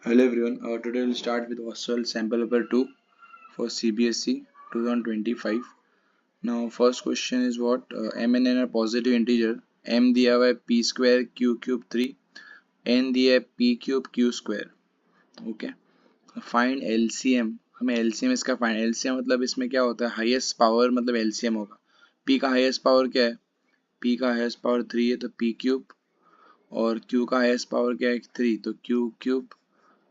Hello everyone. Today we'll start with Hostel Sample Paper 2 for CBSE 2025. Now first question is what? M and N are positive integer. M दिया हुआ है p square q cube 3. N दिया है p cube q square. Okay. Find LCM. हमें LCM इसका find LCM मतलब इसमें क्या होता है? हाईएस्ट पावर मतलब LCM होगा. p का हाईएस्ट पावर क्या है? p का हाईएस्ट पावर 3 है तो p क्यूब, और q का हाईएस्ट पावर क्या है? 3 तो q क्यूब,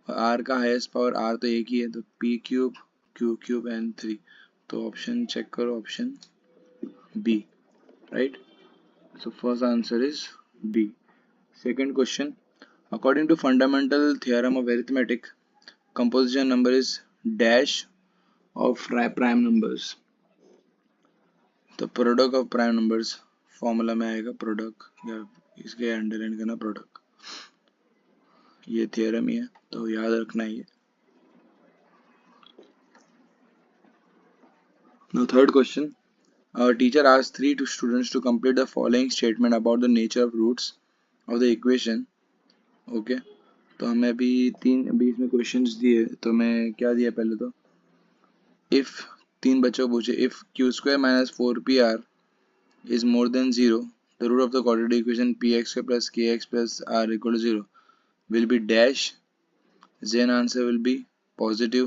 आर का हाईएस्ट पावर आर तो एक ही है तो P cube Q cube and 3. तो ऑप्शन चेक करो, option B, right. So first answer is B. Second question, according to fundamental theorem of arithmetic, composition number is dash of prime numbers. तो product of prime numbers formula में आएगा product, या इसके underline करना product. ये theorem ही है तो याद रखना ही है. Now third question. Our teacher asked three students to complete the following statement about the nature of roots of the equation. Okay. तो हमें अभी अभी इसमें क्वेश्चंस दिए, तो मैं क्या दिया पहले तो, इफ तीन बच्चों को पूछे if q square minus 4pr is more than 0, the root of the quadratic equation px square plus kx plus r equal to 0 will be dash. then answer will be positive,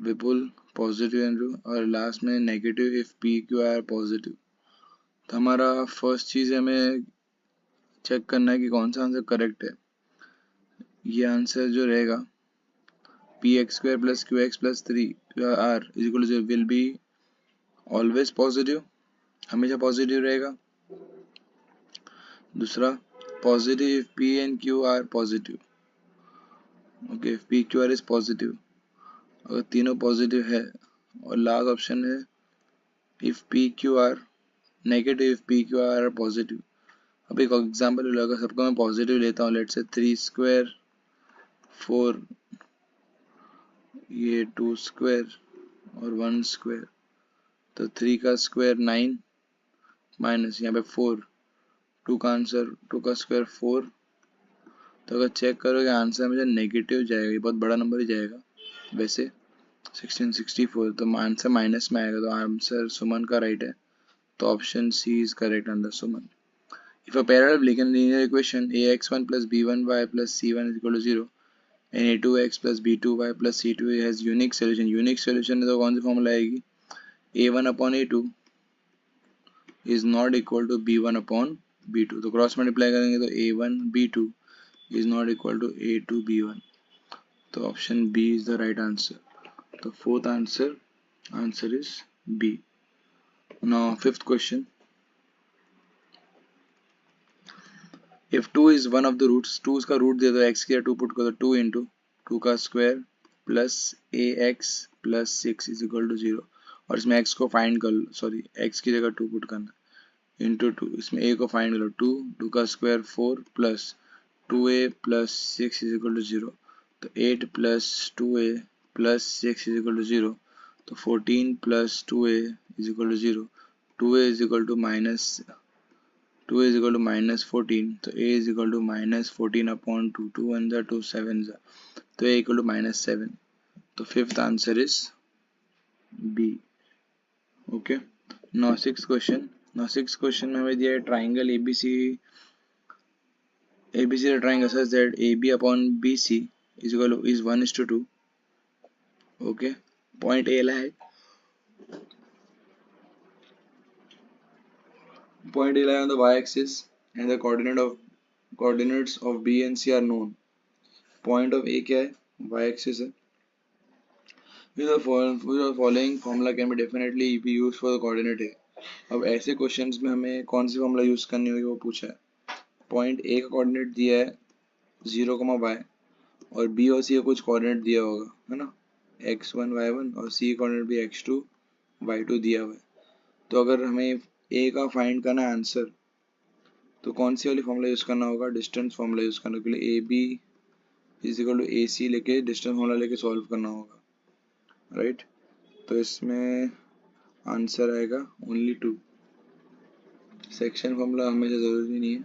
Vipul positive Andrew, और last में negative if p q r positive. तो हमारा first चीज़ हमें check करना है कि कौन सा आंसर करेक्ट है. ये आंसर जो रहेगा p x square plus q x plus 3r is equal to will be always positive, हमेशा पॉजिटिव रहेगा. दूसरा, positive if p and Q r positive. Okay, if p q r is positive, अगर तीनों positive है. और last option है if p q r negative if p q r positive. अब एक एग्जाम्पल लगा, सबको मैं पॉजिटिव लेता हूँ. लेट से 3 स्क्वायर 4, ये 2 स्क्वायर और 1 स्क्वायर, तो 3 का स्क्वायर 9 माइनस यहाँ पे 4, 2 का आंसर 2 का स्क्वायर 4. तो अगर चेक करोगे आंसर मुझे नेगेटिव जाएगा, ये बहुत बड़ा नंबर ही जाएगा वैसे 1664, तो आंसर माइनस में आएगा. तो आंसर सुमन का राइट है. तो option C is correct under Suman. If a parallel and linear equation ax1 plus b1y plus c1 is equal to 0 and a2x plus b2y plus c2 has unique solution. Unique solution है तो कौन सी formula आएगी? a1 upon a2 is not equal to b1 upon b2. तो cross multiply करेंगे तो a1 b2 is not equal to a2 b1. तो option b is the right answer. तो fourth answer is b. Now fifth question. If 2 is one of the roots, 2 का root दे दो, x की 2 put करो, 2 into 2 का square plus ax plus 6 is equal to 0. और इसमें x को find कर लो, सॉरी x की जगह 2 पुट करना, इंटू 2, इसमें a को फाइंड करो, 2 का square 4 plus 2a plus 6 is equal to 0. तो 8 plus 2a plus 6 is equal to 0. तो 14 plus 2a is equal to 0. 2a is equal to minus 2 is equal to minus 14, तो a is equal to minus 14 upon 2, 2 1 जा 2 7 जा, तो a equal to minus 7. तो fifth answer is B. Okay. Now sixth question. में हमें दिया है triangle ABC the triangle such that AB upon BC is equal to is 1:2. Okay. Point A ला है. Point A lie on the y-axis and the coordinates of B and C are known. Point of A क्या है? Y-axis है. Which of the following formula can be definitely be used for the coordinate A? अब ऐसे questions में हमें कौन सी formula use करनी होगी वो पूछा है. पॉइंट ए का कोऑर्डिनेट दिया है 0, और बी और सी का कुछ कोऑर्डिनेट दिया होगा, है ना, x1 y1, और सी का कोऑर्डिनेट भी x2 y2 दिया हुआ है. तो अगर हमें ए का फाइंड करना है आंसर, तो कौन सी वाली फॉर्मूला यूज करना होगा? डिस्टेंस फॉर्मूला यूज करने के लिए A B is equal to A C लेके डिस्टेंस फॉर्मूला लेके सॉल्व करना होगा, राइट. तो इसमें आंसर आएगा ओनली 2. सेक्शन फॉर्मूला हमेशा जरूरी नहीं है.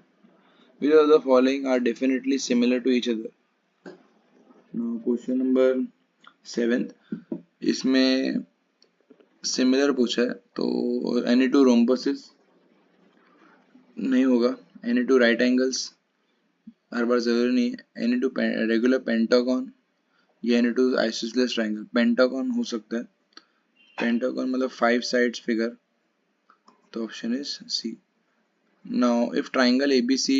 Which of the following are definitely similar to each other? Question number 7, इसमें सिमिलर पूछा है, तो एनी टू रोम्बसिस नहीं होगा, एनी टू राइट एंगल्स हर बार जरूरी नहीं है, एनी टू रेगुलर पेंटागन या any two isosceles triangle. Pentagon हो सकता है, पेंटागन मतलब 5 साइड्स फिगर, तो option is C. Now if triangle ABC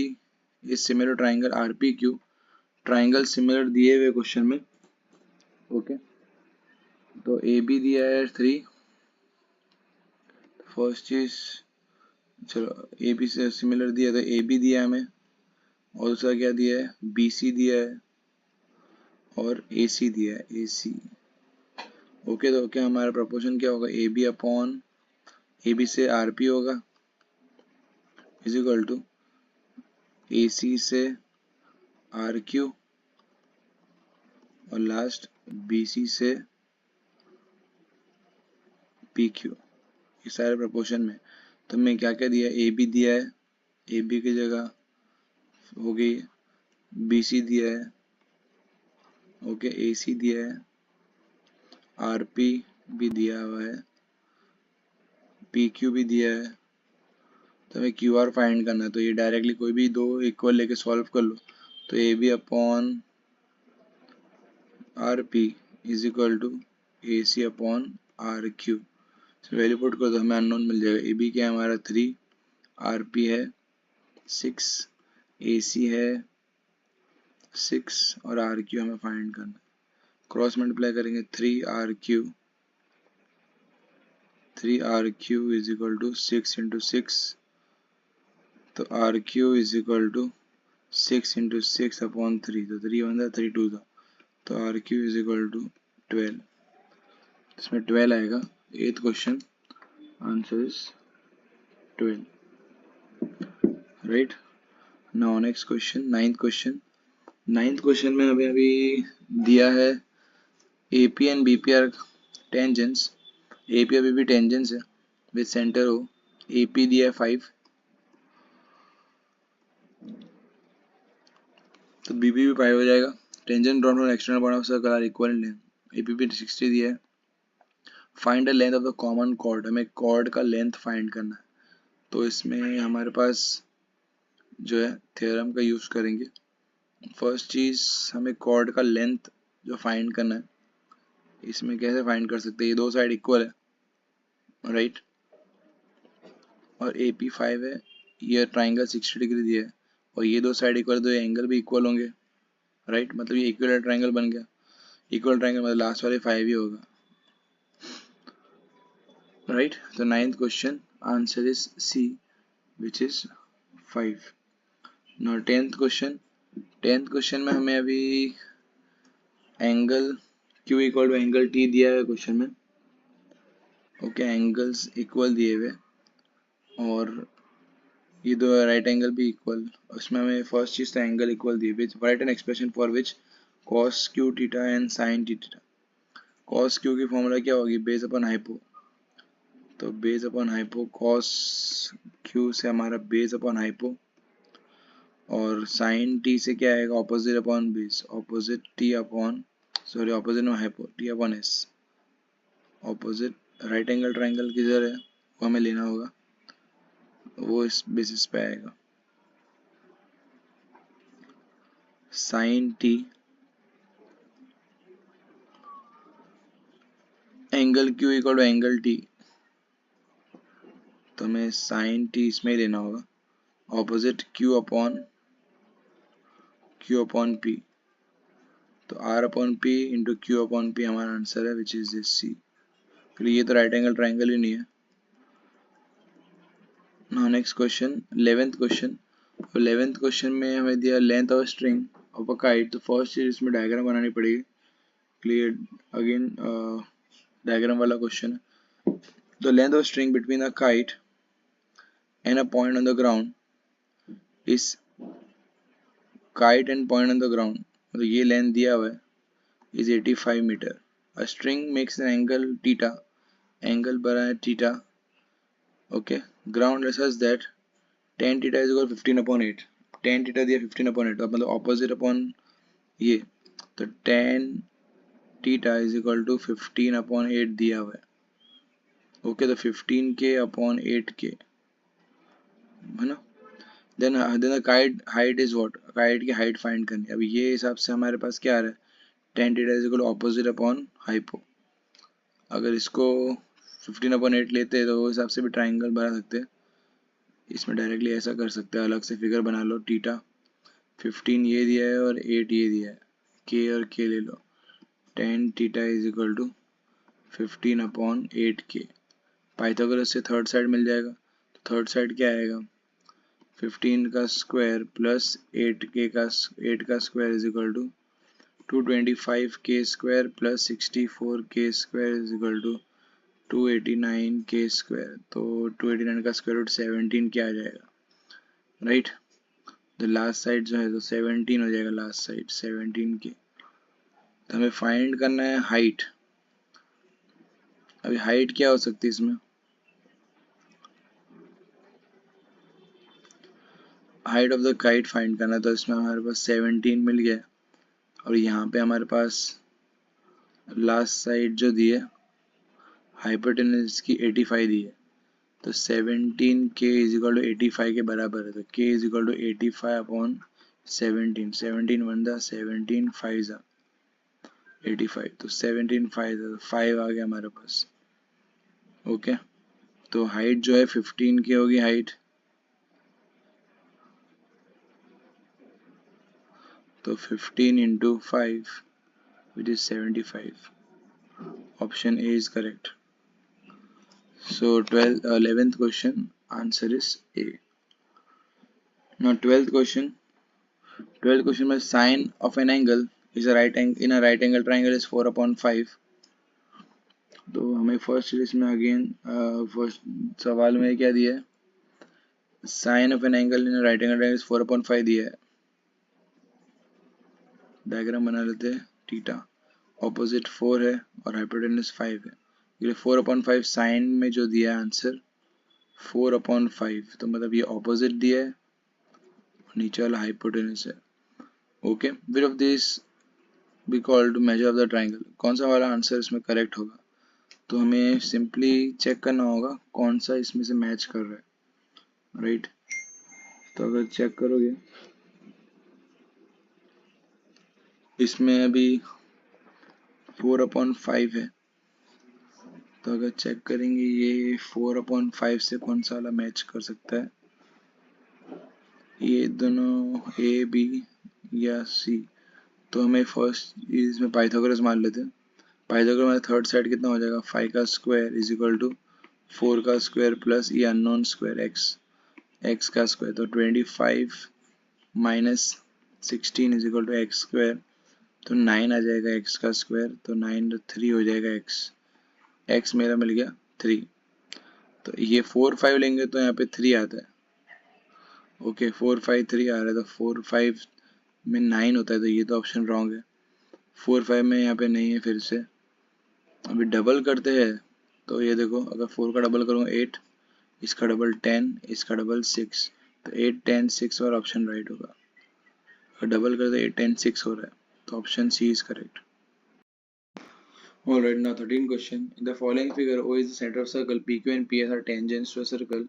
is similar triangle RPQ, triangle similar दिए हुए क्वेश्चन में, ओके तो AB दिया है 3, फर्स्ट चीज चलो AB से सिमिलर दिया, तो AB दिया हमें, और दूसरा क्या दिया है, BC दिया है, और AC दिया है, AC। ओके तो क्या हमारा प्रपोर्शन क्या होगा, AB अपॉन AB से RP होगा इज इक्वल टू AC से RQ और लास्ट BC से PQ, ये सारे प्रपोर्शन में। तो मैं क्या क्या दिया है, AB दिया है, AB की जगह हो गई, BC दिया है, ओके AC दिया है, RP भी दिया हुआ है, PQ भी दिया है, तो हमें QR फाइंड करना है। तो ये डायरेक्टली कोई भी दो इक्वल लेके सॉल्व कर लो, तो AB upon RP is equal to AC upon RQ, value put कर दो, हमें अननोन मिल जाएगा। AB क्या है हमारा 3, RP है 6, AC है 6 और RQ हमें फाइंड करना है। क्रॉस मल्टीप्लाई करेंगे 3RQ is equal to 6 into 6, तो RQ is equal to 6 into 6 upon 3, तो 3 1 3 2 था, तो RQ इज इक्वल टू 12, इसमें 12 आएगा। 8th question answer is 12, right. Now next question 9th question. 9th question में हमें अभी दिया है AP and BP are tangents, AP और BP टेंजेंट्स है विद सेंटर हो, AP दिया है 5, तो BP भी 5 हो जाएगा। Tangent drawn from external point of circle are equal in length, AP भी 60 दिया है। Find the length of the common chord, हमें कॉर्ड का लेंथ फाइंड करना है, तो इसमें हमारे पास जो है थ्योरम का यूज करेंगे। फर्स्ट चीज हमें कॉर्ड का लेंथ जो फाइंड करना है, इसमें कैसे फाइंड कर सकते हैं, ये दो साइड इक्वल है, राइट, और AP 5 है, ये ट्राइंगल 60 डिग्री दिया है, और ये दो साइड इक्वल, तो ये एंगल भी इक्वल होंगे, राइट, मतलब ये इक्वल ट्राइंगल बन गया। इक्वल ट्राइंगल मतलब लास्ट वाले 5 ही होगा, राइट। तो 9th question answer is C which is 5। Now 10th question. 10th question में हमें अभी angle Q equal to angle T दिया है क्वेश्चन में, ओके एंगल्स इक्वल दिए हुए, और ये दो राइट एंगल भी इक्वल, उसमें हमें फर्स्ट चीज तो एंगल इक्वल दिए, which write an expression for which cos Q theta and sin T theta. cos Q की फॉर्मूला क्या होगी, बेस अपॉन हाइपो, तो base upon hypo cos Q से हमारा बेस अपॉन हाइपो, और sin T से क्या आएगा, opposite upon base, opposite T upon sorry opposite में hypo T upon S, opposite right angle triangle किधर है वो हमें लेना होगा, वो इस बेसिस पे आएगा। sin T angle Q equal to angle T, तो हमें sin T इसमें ही लेना होगा, ऑपोजिट Q अपॉन P, तो R upon P into Q upon P हमारा आंसर है विच इज दिस C। ये तो राइट एंगल ट्राइंगल ही नहीं है। Now next question 11th question. 11th question में हमें दिया length of string of a kite, तो फर्स्ट चीज इसमें डायग्राम बनानी पड़ेगी, क्लियर अगेन डायग्राम वाला क्वेश्चन है। The length of string between a kite and a point on the ground is kite and point on the ground, मतलब ये length दिया हुआ है is 85 metre. A string makes an angle theta, angle बना है theta, okay ground such that tan theta is equal 15 upon 8, tan theta दिया 15 upon 8, मतलब opposite upon ये, तो tan theta is equal to 15/8 दिया हुआ है। ओके, तो 15k/8k है ना। Then the kite height is what, kite की हाइट फाइंड करनी है। अब ये हिसाब से हमारे पास क्या आ रहा है, tan theta is equal opposite upon hypo. अगर इसको 15/8 लेते हैं तो वो हिसाब से भी ट्राइंगल बना सकते हैं। इसमें डायरेक्टली ऐसा कर सकते हैं, अलग से फिगर बना लो। थीटा 15 ये दिया है और 8 ये दिया है, के और के ले लो। tan theta is equal to 15/8k। Pythagoras से थर्ड साइड मिल जाएगा, तो थर्ड साइड क्या आएगा, 15 का स्क्वायर प्लस 8 का square is equal to 225k square plus 64k square is equal to 289k square. तो 289 का स्क्वायर रूट 17 क्या आ जाएगा, राइट। तो लास्ट साइड जो है तो 17 हो जाएगा, लास्ट साइड 17k। तो हमें फाइंड करना है हाइट। अभी हाइट क्या हो सकती है इसमें, height of the kite find करना। तो इसमें हमारे पास 17 मिल गया और यहाँ पे हमारे पास लास्ट साइड जो दी है हाइपोटेनस की 85 दी है। तो 17k इज इक्वल टू 85 के बराबर है। तो k is equal to 85/17। 17 one जा 17 फाइव जा 85, तो 17 5 आ गया हमारे पास। ओके, तो हाइट जो है 15k होगी हाइट। तो 15 into 5 which is 75। Option A is correct. So 11th question answer is A. Now 12th question. 12th question में sine of an angle is a right angle in a right angle triangle is 4/5. तो हमें first इसमें again first सवाल में क्या दिया है, sine of an angle in right angle triangle 4/5 दिया है। डायग्राम बना लेते हैं। थीटा ऑपोजिट 4 है और हाइपोटेनस 5 है। ये 4/5 साइन में जो दिया है आंसर 4/5, तो मतलब ये ऑपोजिट दिया है, नीचे वाला हाइपोटेनस है। Okay, which of this be called measure of the triangle. कौन सा वाला आंसर इसमें करेक्ट होगा, तो हमें सिंपली चेक करना होगा कौन सा इसमें से मैच कर रहा है, राइट। तो अगर चेक करोगे इसमें अभी 4/5 है, तो अगर चेक करेंगे ये 4/5 से कौन सा वाला मैच कर सकता है, ये दोनों ए बी या सी। तो हमें फर्स्ट इसमें पाइथागोरस मान लेते हैं। पाइथागोरस में थर्ड साइड कितना हो जाएगा, 5 का स्क्वायर इज इक्वल टू 4 का स्क्वायर प्लस ये अननोन स्क्वायर एक्स का स्क्वायर। तो 25 minus 16 is equal to x square. तो 9 आ जाएगा एक्स का स्क्वायर, तो 9 3 हो जाएगा एक्स मेरा मिल गया 3। तो ये 4 5 लेंगे तो यहाँ पे 3 आता है। ओके, 4 5 3 आ रहा है, तो 4 5 में 9 होता है, तो ये तो ऑप्शन रॉन्ग है। 4 5 में यहाँ पे नहीं है। फिर से अभी डबल करते हैं, तो ये देखो अगर 4 का डबल करूँगा 8, इसका डबल 10, इसका डबल 6, तो 8 10 6 और ऑप्शन राइट होगा। अगर डबल करते 8 10 6 हो रहा है, तो option C is correct. Alright, now 13th question. In the following figure, O is the center of circle, PQ and PS are tangents to a circle.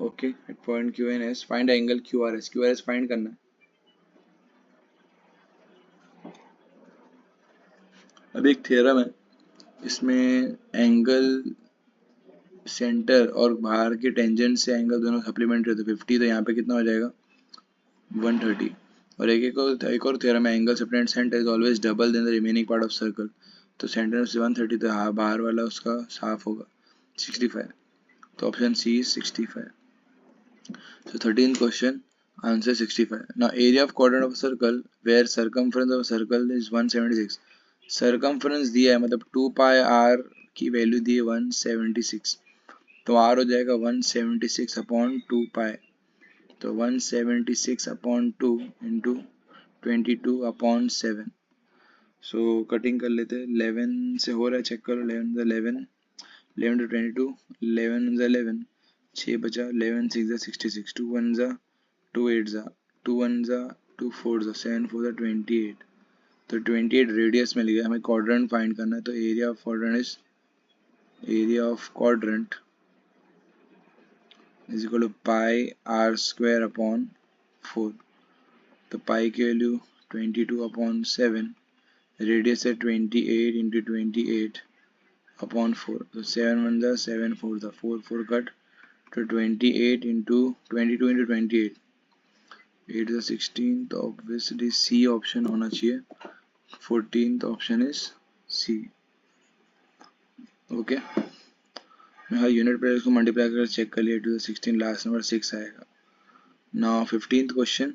Okay, at point Q and S, find angle QRS. QRS find करना है। अब एक theorem है, इसमें angle centre और बाहर के tangent से एंगल दोनों सप्लीमेंट्री होते हैं 50, तो यहाँ पे कितना हो जाएगा 130। और एक और थ्योरम है, angle separate centre is always double than the remaining part of circle. तो सेंटर से 130, तो हाँ बाहर वाला उसका हाफ होगा 65। तो option C is 65। So 13th question, answer 65. Now area of quadrant of a circle where circumference of a circle is 176. Circumference दिया है, मतलब 2 pi r की वैल्यू दी है 176, तो r हो जाएगा 176 अपॉन 2 पाई। तो 176 अपॉन 2 इंटू 22/7। सो कटिंग कर लेते हैं। 11 से हो रहा है, चेक करो। 11 11 to 22, 11 11, 6 बचा, 11 6 66, 2 1 2 8 2 1 2 4 7 4 28। तो 28 रेडियस मिल गया, हमें क्वाड्रेंट फाइंड करना है, तो area of quadrant is equal to pi are square upon 4। तो पाई की वैल्यू 22/7, रेडियस है 28 इंटू 28 अपॉन 4, तो 7 1 जा 7 4 जा 4 4 कट, तो 28 इंटू 22 इंटू 28 8 जा 16, तो ऑब्वियसली सी ऑप्शन होना चाहिए, 14th option is C. Okay, मैं हर यूनिट पर इसको मल्टीप्लाई करके चेक कर लिया, 2 16 लास्ट नंबर 6 आएगा। Now 15th question,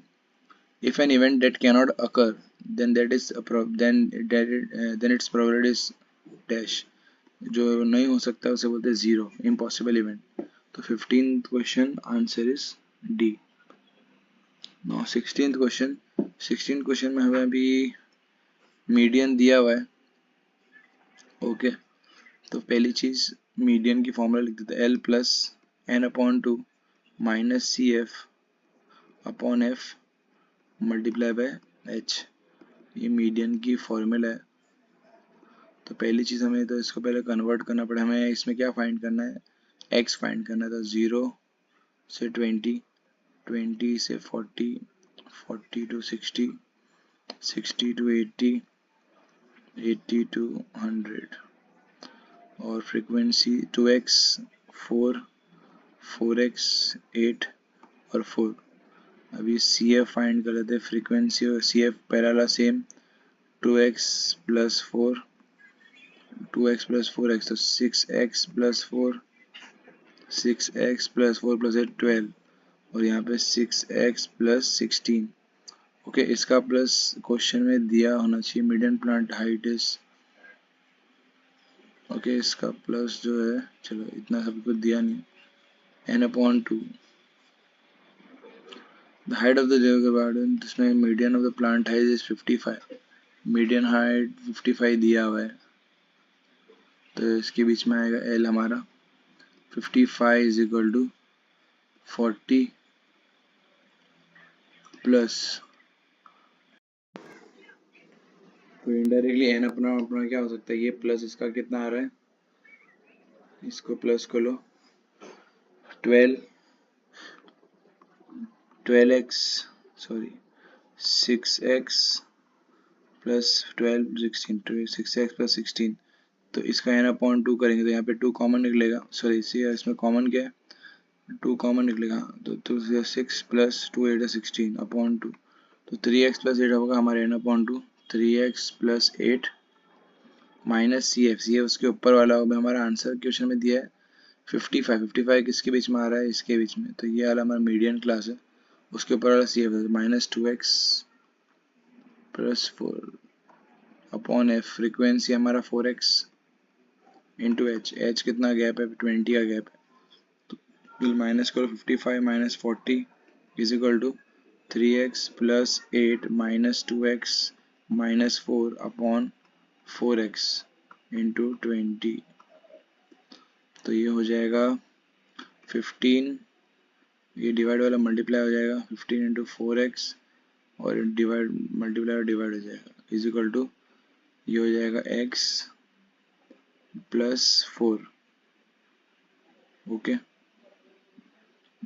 if an event that cannot occur then then its probability is dash, जो नहीं हो सकता उसे बोलते हैं जीरो, इम्पॉसिबल इवेंट। तो 15th question answer is D. Now 16th question में हमें अभी मीडियन दिया हुआ है। ओके, तो पहली चीज मीडियन की फॉर्मूला लिख देते हैं, l plus n upon 2 minus c f upon f multiply by h, ये मीडियन की फॉर्मूला है। तो पहली चीज़ हमें तो इसको पहले कन्वर्ट करना पड़े, हमें इसमें क्या फाइंड करना है, x फाइंड करना है। तो 0 से 20, 20 से 40, 40 to 60, 60 to 80, 80 to 100, और फ्रीक्वेंसी 2x 4, 4x 8 और 4। अभी सी एफ फाइंड कर लेते हैं, फ्रीक्वेंसी और सी एफ पहला वाला same 2x plus 4, 2x plus 4x, तो 6x plus 4, 6x plus 4 plus 8 12, और यहाँ पे 6x प्लस 16। ओके, इसका प्लस क्वेश्चन में दिया होना चाहिए, median plant height is, okay इसका प्लस जो है, चलो इतना सब कुछ दिया नहीं, n/2 the height of the garden, जिसमें median of the plant height is 55, median height 55 दिया हुआ है, तो इसके बीच में आएगा l हमारा 55 इज इक्वल टू 40 प्लस, तो इनडायरेक्टली एन अपना अपना क्या हो सकता है, ये प्लस इसका कितना आ रहा है, इसको प्लस कर लो 12x sorry 6x plus 12 16, 6x plus 16, तो इसका n/2 करेंगे तो यहाँ पे 2 कॉमन निकलेगा, सॉरी इसमें कॉमन क्या है, 2 कॉमन निकलेगा, तो 6 प्लस 2 8 16 अपॉन 2, तो 3x प्लस 8 होगा हमारे n/2, 3x plus 8 minus c F उसके ऊपर वाला होगा, हमारा आंसर क्वेश्चन में दिया है 55 किसके बीच में आ रहा है, इसके बीच में, तो ये वाला हमारा मीडियन क्लास है, उसके ऊपर वाला c f minus 2x plus 4 upon f, frequency हमारा 4x इंटू एच कितना गैप है, 20 का गैप है, तो माइनस करो 55 minus 40 is equal to 3x plus 8 minus 2x minus 4 upon 4x into 20, तो ये हो जाएगा 15, ये डिवाइड वाला मल्टीप्लाई हो जाएगा 15 इंटू 4x, और डिवाइड मल्टीप्लाई और डिवाइड हो जाएगा इज इक्वल टू, ये हो जाएगा x प्लस 4। ओके,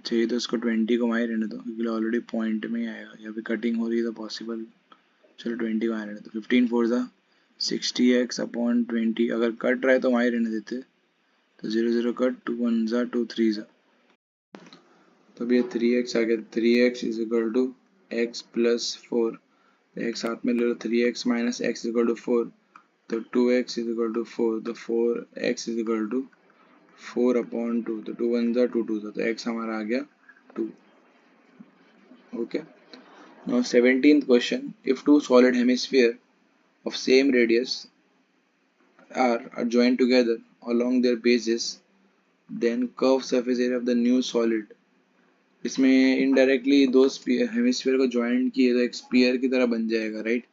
चाहिए तो इसको 20 को वहीं रहने दो, क्योंकि ऑलरेडी पॉइंट में ही आएगा, यहाँ पे कटिंग हो रही है तो पॉसिबल, चलो 20 वहाँ रहने दो, 15 4 ज़ा 60x अपॉन 20, अगर कट रहा है तो वहीं रहने देते, तो 0 0 कट, 2 1 ज़ा 2 3 ज़ा, तो अब ये 3x आ गया, 3x is equal to x plus 4, x साथ में ले लो, 3x minus x is equal to 4, तो 2x इज इक्वल टू 4, तो 4x is equal to 4 upon 2, तो 2 1 ज़ा 2 2 ज़ा, तो x हमारा आ गया 2। Okay, now 17th question, if two solid hemisphere of same radius are joined together along their bases, then curved surface area of the new solid, इसमें indirectly दो hemisphere को joint किए तो एक स्पीयर की तरह बन जाएगा, राइट।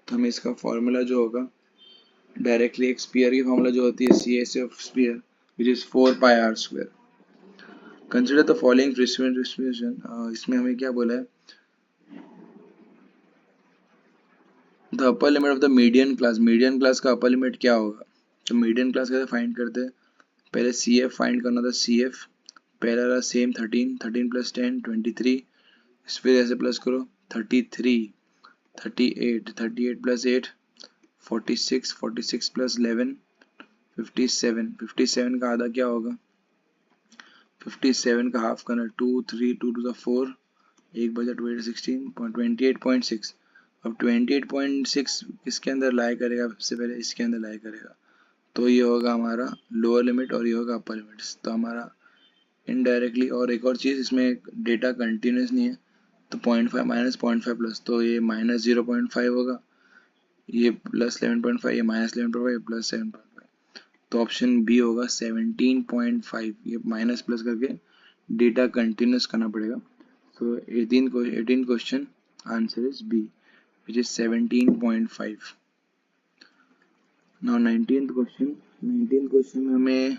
तो हमें इसका फॉर्मूला जो होगा, डायरेक्टली एक स्पीयर की फॉर्मूला जो होती है C S of sphere which is 4πr²। Consider the following distribution, इसमें हमें क्या बोला है, the upper limit of the median class का अपर लिमिट क्या होगा? तो मीडियन क्लास कैसे फाइंड करते हैं? पहले सी एफ फाइंड करना था। सी एफ पहला रहा सेम 13, 13 प्लस 10 23, फिर ऐसे प्लस करो 33, 38, 38 प्लस 8 46, 46 प्लस 11 57, 57 का आधा क्या होगा? 57 का हाफ करना 2 3 2 टू द 4, एक बचा 28.6। अब 28.6 किसके अंदर लाई करेगा? सबसे पहले इसके अंदर लाई करेगा, तो ये होगा हमारा लोअर लिमिट और ये होगा अपर लिमिट। तो हमारा इनडायरेक्टली, और एक और चीज़ इसमें डेटा कंटिन्यूस नहीं है, तो 0.5 माइनस 0.5 प्लस, तो ये माइनस 0.5 होगा, ये प्लस 11.5, ये माइनस 11.5, प्लस 7.5। तो ऑप्शन बी होगा 17.5। ये माइनस प्लस करके डेटा कंटिन्यूस करना पड़ेगा। So 18 question, answer is B, which is 17.5. Now 19th question. 19th question में हमें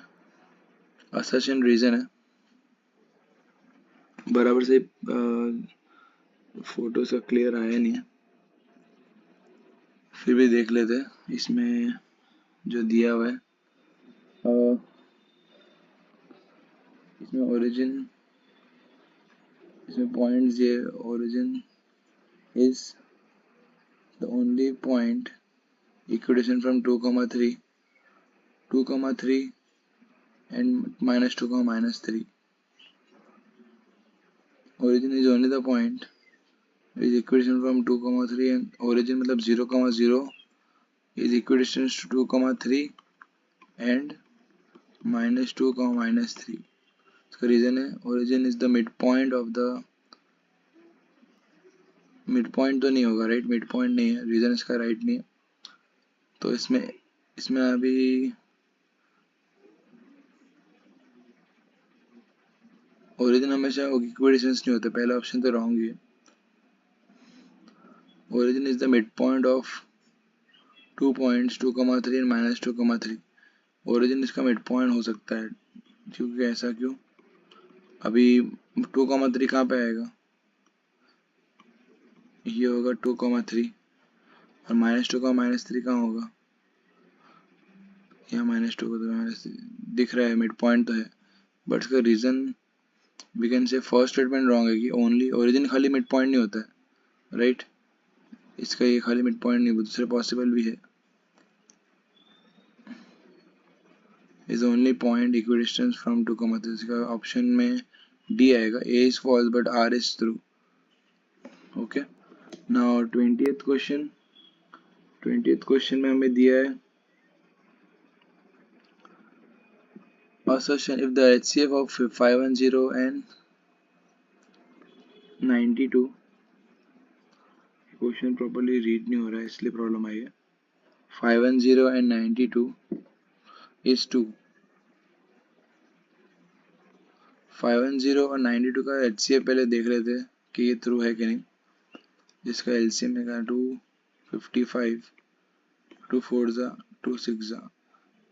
assertion reason है, बराबर से फोटो से क्लियर आया नहीं है, फिर भी देख लेते हैं इसमें जो दिया हुआ है। इसमें ओरिजिन, इसमें पॉइंट्स, ये origin is the only point equidistant from 2, 3 and -2, -3. Origin is only the point is equidistant from 2, 3 and origin मतलब 0, 0 is equidistant to 2, 3 and -2, -3. इसका रीजन है origin is the midpoint of the, midpoint तो नहीं होगा, right? midpoint नहीं है, reason इसका right नहीं है। तो इसमें इसमें अभी ओरिजिन हमेशा इक्विडिस्टेंस नहीं होता, पहला ऑप्शन तो रॉन्ग ही है। Origin is the mid point of 2 points 2, 3 and -2, 3। Origin इसका मिड पॉइंट हो सकता है, क्योंकि ऐसा क्यों? अभी 2, 3 कहाँ पे आएगा? ये होगा 2, 3 और -2, -3 कहाँ होगा? यहाँ -2 को तो माइनस दिख रहा है, मिड पॉइंट तो है, बट इसका reason we can say first statement wrong है कि ओनली ओरिजिन खाली मिड पॉइंट नहीं होता है, राइट? इसका ये खाली मिड पॉइंट नहीं, दूसरे पॉसिबल भी है। Is only point equidistance from 2, 3। इसका ऑप्शन में डी आएगा, A is false but R is true. Okay, now 20th question. 20th question में हमें दिया है assertion if the HCF of 510 and 92, question properly read नहीं हो रहा है इसलिए प्रॉब्लम आई है। 510 and 92 is 2। 510 और 92 का HCF पहले देख रहे थे कि ये ट्रू है कि नहीं, जिसका LCM है 255, 2 4 2 6।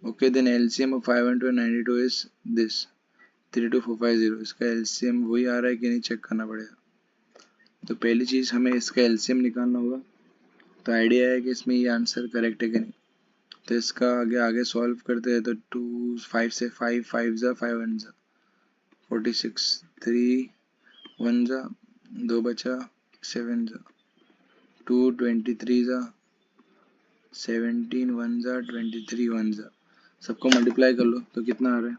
Okay, then LCM of 512 and 92 is this 32450। इसका LCM वही आ रहा है कि नहीं चेक करना पड़ेगा। तो पहली चीज़ हमें इसका LCM निकालना होगा। तो आइडिया है कि इसमें ये आंसर करेक्ट है कि नहीं। तो इसका आगे आगे सॉल्व करते हैं तो 2 5 से 5 5 5 1 46, 3 1 2 बचा 7 2 23 17 1 23 1 सबको मल्टीप्लाई कर लो तो कितना आ रहा है?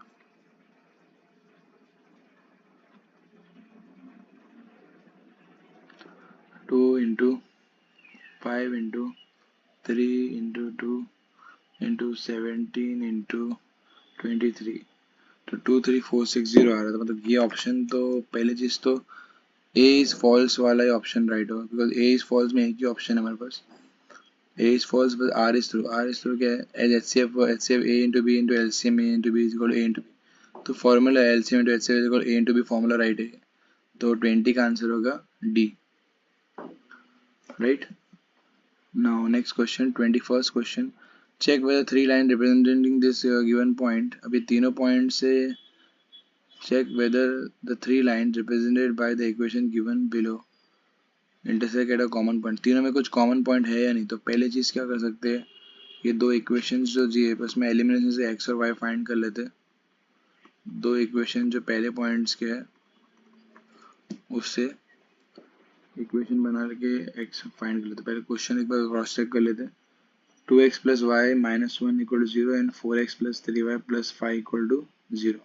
2 into 5 into 3 into 2 into 17 into 23, तो 23460 आ रहा था। मतलब ये ऑप्शन तो पहली चीज़ तो ए इज फॉल्स वाला ही ऑप्शन राइट होगा, बिकॉज ए इज फॉल्स में एक ही ऑप्शन है हमारे पास, A is false but R is true. R is true क्या है? As HCF A into B into LCM A into B is equal A into B. तो formula LCM into HCF is equal A into B, formula right है। तो 20 का answer होगा D, right? Now next question, 21st question. Check whether three lines representing this given point. अभी तीनों point से check whether the three lines represented by the equation given below intersect at a common point, तीनों में कुछ common point है या नहीं। तो पहले चीज़ क्या कर सकते हैं, ये दो इक्वेशंस जो जी है उसमें एलिमिनेशन से एक्स और वाई फाइंड कर लेते हैं। दो इक्वेशन जो पहले पॉइंट्स के है उससे इक्वेशन बना के एक्स फाइंड कर लेते। पहले क्वेश्चन एक बार क्रॉस चेक कर लेते हैं। 2x plus y minus one equal to zero and 4x plus 3y plus 5 equal to zero.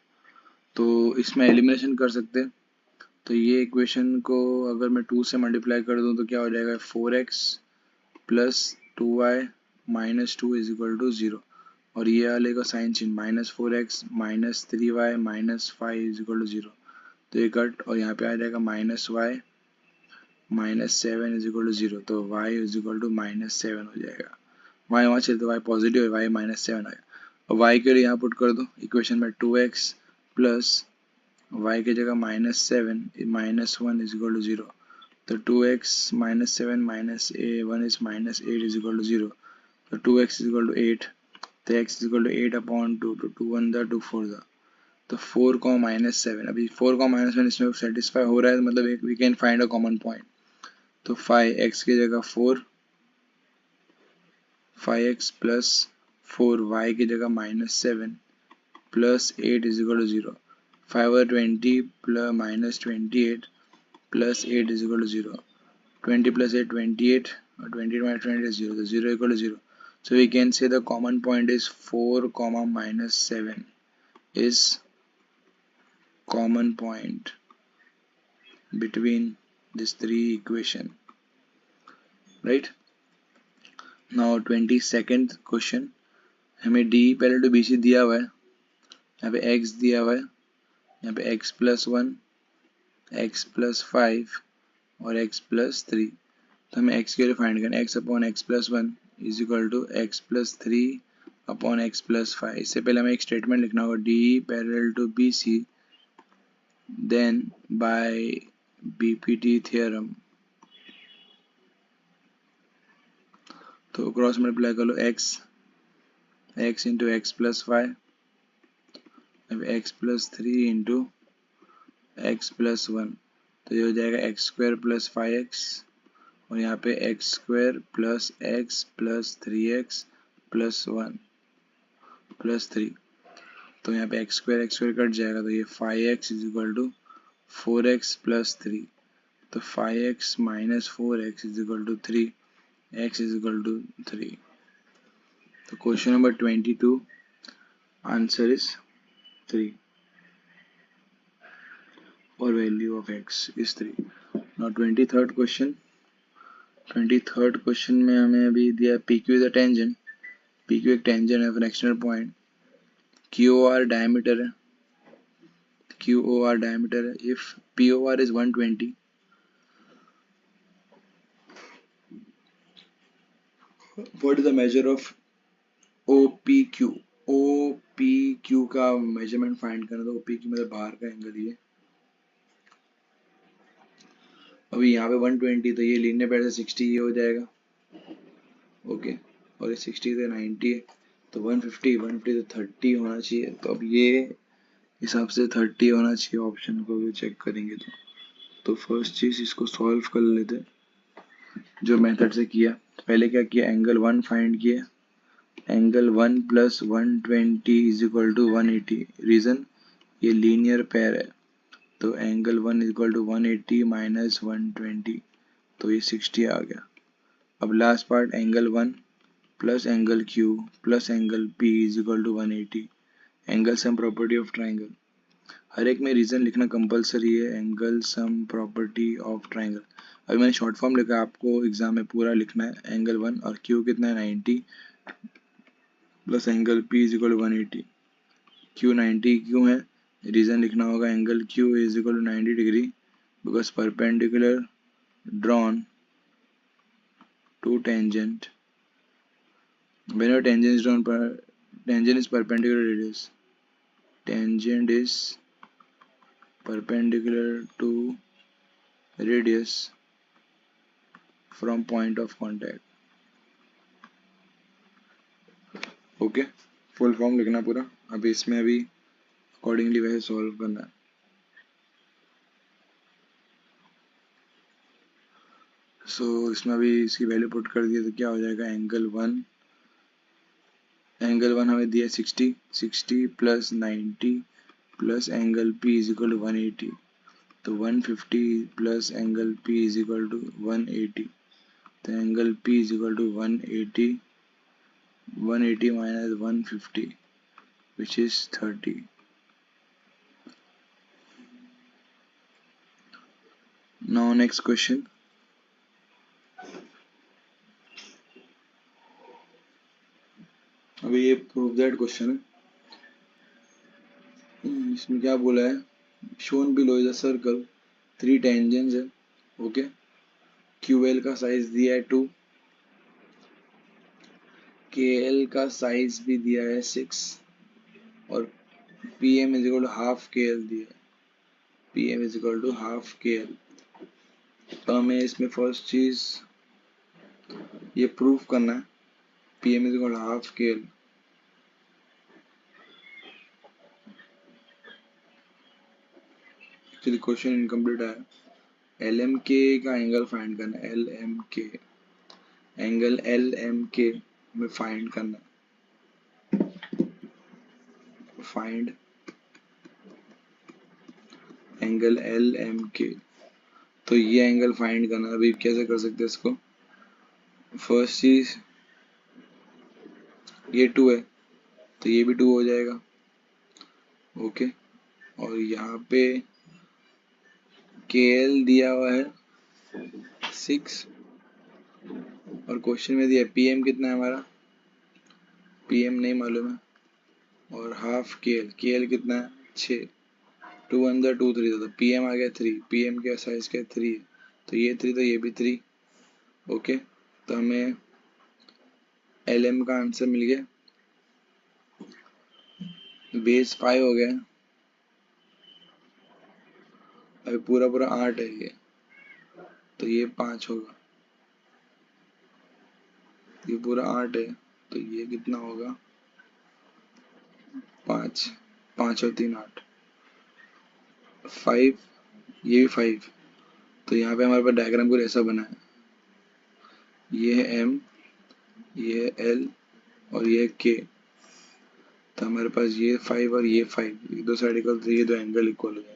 तो इसमें एलिमिनेशन कर सकते हैं। तो ये इक्वेशन को अगर मैं 2 से मल्टीप्लाई कर दूं तो क्या हो जाएगा, 4x plus 2y minus 2 is equal to zero. और ये वाले का साइन चिन्ह -4x minus 3y minus 5 is equal to zero. तो ये कट और यहाँ पे आ जाएगा -y minus 7 is equal to zero. तो y इज इक्वल टू -7 हो जाएगा। y वहाँ चलते y पॉजिटिव है, y -7 आएगा। और y के लिए यहाँ पुट कर दो इक्वेशन में 2x प्लस y की जगह -7 -1 इज इक्वल टू जीरो। तो 2x -7 minus 1 is -8 is equal to zero. तो 2x इज इक्वल टू 8। तो x is equal to 8 upon 2। तो 2 1 2 4 दा। तो 4 को -7, अभी 4 को -1 इसमें सेटिस्फाई हो रहा है, मतलब we can find a common point. तो 5x की जगह 4, 5x प्लस 4y की जगह -7 plus 8 is equal to zero. 5 और 20 plus -28 plus 8 is equal to zero. 20 plus 8 28 or 20 minus 20 is 0, so 0 equal to 0. So we can say the common point is 4 comma -7 is common point between these three equation, right? Now 22nd question, हमें d parallel to bc दिया हुआ है, यहाँ पे x दिया हुआ है, यहाँ पे x प्लस 1, x प्लस 5 और x प्लस 3। तो हमें x के लिए फाइंड करना है, x upon x plus 1 is equal to x plus 3 upon x plus 5। इससे पहले हमें एक स्टेटमेंट लिखना होगा, d parallel to bc then by BPT theorem. तो क्रॉस मल्टीप्लाई कर लो, x into x plus 5, x plus 3 into x plus 1। तो ये हो जाएगा एक्स स्क्वायर प्लस 5x और यहाँ पे x square plus x plus 3x plus 1 plus 3। तो यहाँ पे एक्स स्क्वायर कट जाएगा, तो ये 5x is equal to 4x plus 3। तो 5x minus 4x is equal to 3, x is equal to 3। तो क्वेश्चन नंबर 22 आंसर इज 3 और value of x is 3। Now 23rd question, 23rd question में हमें अभी दिया PQ is a tangent. PQ एक tangent है for external point, QOR diameter है, QOR diameter है। If POR is 120, what is the measure of OPQ? OPQ का measurement find करना, तो OPQ मतलब बाहर का एंगल ये। अभी यहाँ पे 120, तो ये लीनियर पैर से 60 ये हो जाएगा, ओके। और ये 60 से 90 है, तो 150 तो 30 होना चाहिए। तो अब ये हिसाब से 30 होना चाहिए, ऑप्शन को भी चेक करेंगे तो फर्स्ट चीज इसको सॉल्व कर लेते जो मेथड से किया। पहले क्या किया, एंगल 1 फाइंड किया, angle 1 plus 120 is equal to 180। Reason, ये लीनियर पेयर है, तो angle 1 is equal to 180 minus 120, तो ये 60 आ गया। अब last part, angle 1 plus angle Q plus angle P is equal to 180। Angle sum property of triangle, हर एक में रीजन लिखना कंपलसरी है, angle sum property of triangle. अभी मैंने शॉर्ट फॉर्म लिखा, आपको एग्जाम में पूरा लिखना है। एंगल 1 और Q कितना है 90 plus angle P is equal to 180। Q 90 क्यों है, रीजन लिखना होगा, angle Q is equal to 90 degree because perpendicular drawn to tangent. whenever tangent is drawn, tangent is perpendicular radius, tangent is perpendicular to radius from point of contact, okay. Full form लिखना पूरा, अभी इसमें अभी accordingly वैसे solve करना है। सो इसमें अभी इसकी वैल्यू पुट कर दिया तो क्या हो जाएगा, एंगल वन हमें दिया 60, 60 plus 90 plus angle P is equal to 180, तो 150 plus angle P is equal to 180, तो angle P is equal to 180, 180 minus 150 which is 30. Now next question. अभी ये प्रूव दैट क्वेश्चन है। इसमें क्या बोला है, shown below is a circle, 3 tangents है, ओके। QL का साइज दिया है 2, KL का साइज भी दिया है 6 और PM is equal to half KL दिया है, PM is equal to half KL। तो हमें इसमें फर्स्ट चीज ये प्रूफ करना है, PM is equal to half KL। Actually question incomplete है। LMK का एंगल फाइंड करना है, LMK एंगल LMK में फाइंड करना है, फाइंड एंगल LMK। तो ये एंगल फाइंड करना है। अभी कैसे कर सकते हैं इसको, फर्स्ट चीज ये 2 है तो ये भी 2 हो जाएगा, ओके। और यहाँ पे KL दिया हुआ है 6 और क्वेश्चन में दिया PM कितना है हमारा, PM नहीं मालूम है, और हाफ KL कितना है 6, 2 अंदर 2 3 था तो PM आ गया 3, PM का साइज क्या 3 है, तो ये 3 तो ये भी 3, ओके। तो हमें LM का आंसर मिल गया, बेस 5 हो गया। अभी पूरा पूरा 8 है ये, तो ये 5 होगा, ये पूरा 8 है तो ये कितना होगा 5, 5 और 3 8, 5, ये भी 5। तो यहाँ पे हमारे पास डायग्राम कुछ ऐसा बना है, ये है M, ये है L और ये है K। तो हमारे पास ये 5 और ये 5, ये दो साइड इक्वल तो ये दो एंगल इक्वल हो जाएंगे,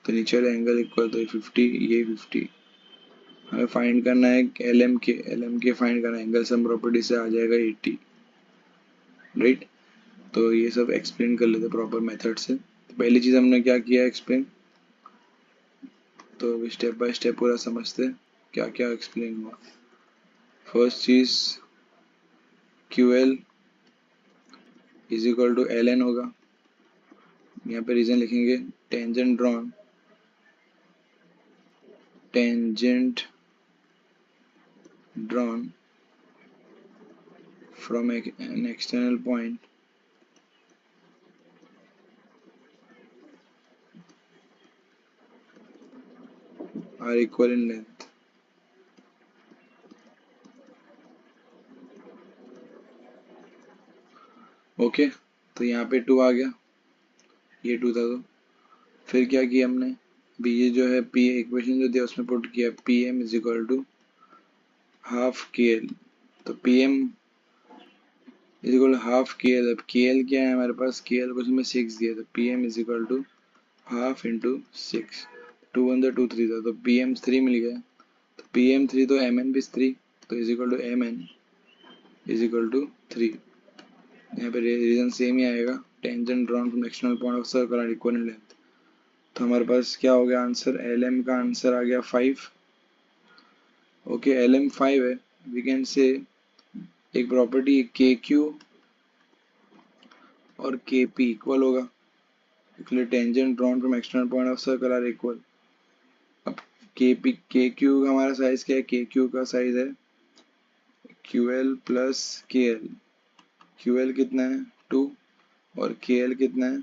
तो नीचे वाले एंगल इक्वल तो 50, ये 50। हमें फाइंड करना है LMK फाइंड करना है, एंगल सम प्रॉपर्टी से आ जाएगा 80, राइट। तो ये सब एक्सप्लेन कर लेते प्रॉपर मेथड से। तो पहली चीज हमने क्या किया एक्सप्लेन, तो स्टेप बाय स्टेप पूरा समझते क्या क्या एक्सप्लेन हुआ। फर्स्ट चीज QL is equal to LN होगा, यहाँ पे रीजन लिखेंगे, tangent drawn, tangent drawn from an external point are equal in length। Okay, तो यहाँ पे 2 आ गया, ये 2 था। तो फिर क्या किया हमने, भी ये जो है P इक्वेशन जो दिया उसमें पुट किया, PM is equal to half KL, तो PM is equal to half KL। अब KL क्या है हमारे पास, KL को उसमें 6 दिया, तो PM is equal to half into 6, 2 अंदर 2 3 था तो PM 3 मिल गया, तो PM 3 तो MN भी 3, तो is equal to MN is equal to 3। यहाँ पे रीजन सेम ही आएगा, tangent drawn from external point of circle are equal in length. तो हमारे पास क्या हो गया आंसर, LM का आंसर आ गया 5, ओके। LM 5 है, वी कैन से एक प्रॉपर्टी KQ और KP इक्वल होगा, इसलिए tangent drawn from external point of circle are equal. अब KQ का हमारा साइज क्या है, KQ का साइज है QL प्लस KL, QL कितना है 2 और KL कितना है,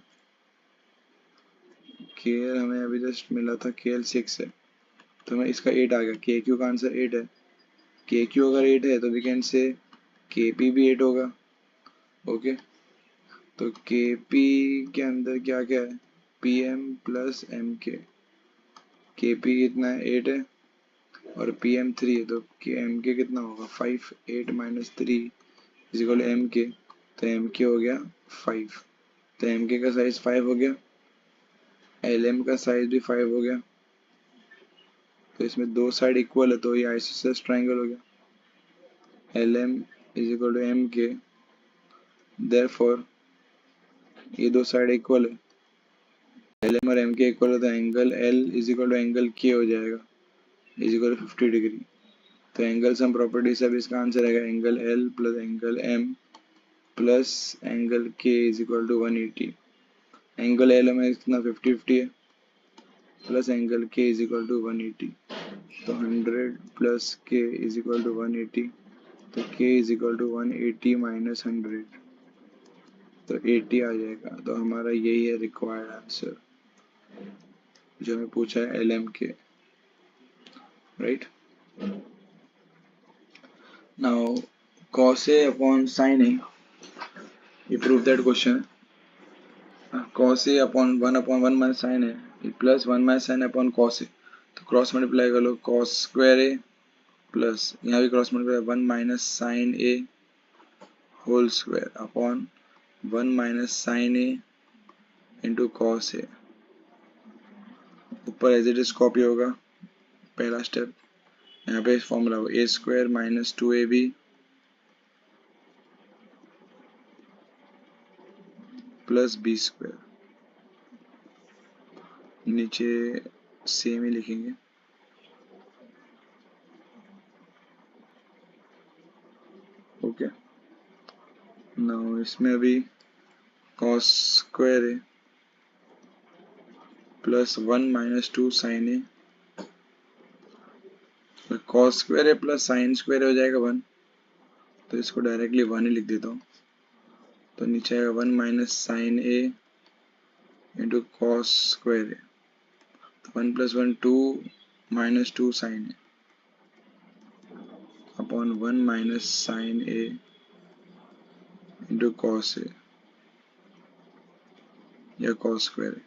KL हमें अभी जस्ट मिला था KL 6 है, तो हमें इसका 8 आ गया, KQ का आंसर 8 है। KQ अगर 8 है तो वी कैन से KP भी 8 होगा, ओके। तो KP के अंदर क्या क्या है, PM प्लस MK, KP कितना है 8 है, और पी एम 3 है, तो एम के कितना होगा 5, 8 minus 3 is equal to M K, तो एम के हो गया 5, तो एम के का साइज 5 हो गया, एल एम का साइज भी 5 हो गया, तो इसमें दो साइड इक्वल है तो ये आइसोसेलेस ट्राइंगल हो गया। L M is equal to M K, therefore ये दो साइड इक्वल है, एल एम और एम के इक्वल है, तो angle L is equal to angle K हो जाएगा इज इक्वल टू 50 डिग्री। तो एंगल सम प्रॉपर्टी से अब इसका आंसर आएगा angle L plus angle M plus angle K is equal to 180। Angle L में कितना 50-50 है, plus angle K is equal to 180, तो 100 प्लस के इज इक्वल टू 180, तो के इज इक्वल टू 180 माइनस 100, तो 80 आ जाएगा। तो हमारा यही है रिक्वायर्ड आंसर जो हमें पूछा है एल एम के, right. Now cos A upon sin A, you prove that question. Cos A upon 1 minus sin A plus 1 minus sin upon cos A, तो क्रॉस मल्टीप्लाई कर लो, cos स्क्वायर A प्लस यहाँ भी cross multiply 1 minus sin A whole square upon 1 minus sin A into cos A, ऊपर as it is copy होगा पहला step, यहाँ पे फॉर्मूला हो A square minus 2ab plus B square, नीचे same ही लिखेंगे, ओके। नाउ इसमें अभी cos स्क्वायर है प्लस 1 माइनस 2 साइन ए, cos स्क्वायर है प्लस साइन स्क्वायर हो जाएगा 1, तो इसको डायरेक्टली 1 ही लिख देता हूँ, तो नीचे आएगा 1 माइनस साइन ए इंटू कॉस स्क्वायर है, तो 1 plus 1 2 minus 2 sign A upon 1 minus sign A into cos A या कॉस स्क्वायर है,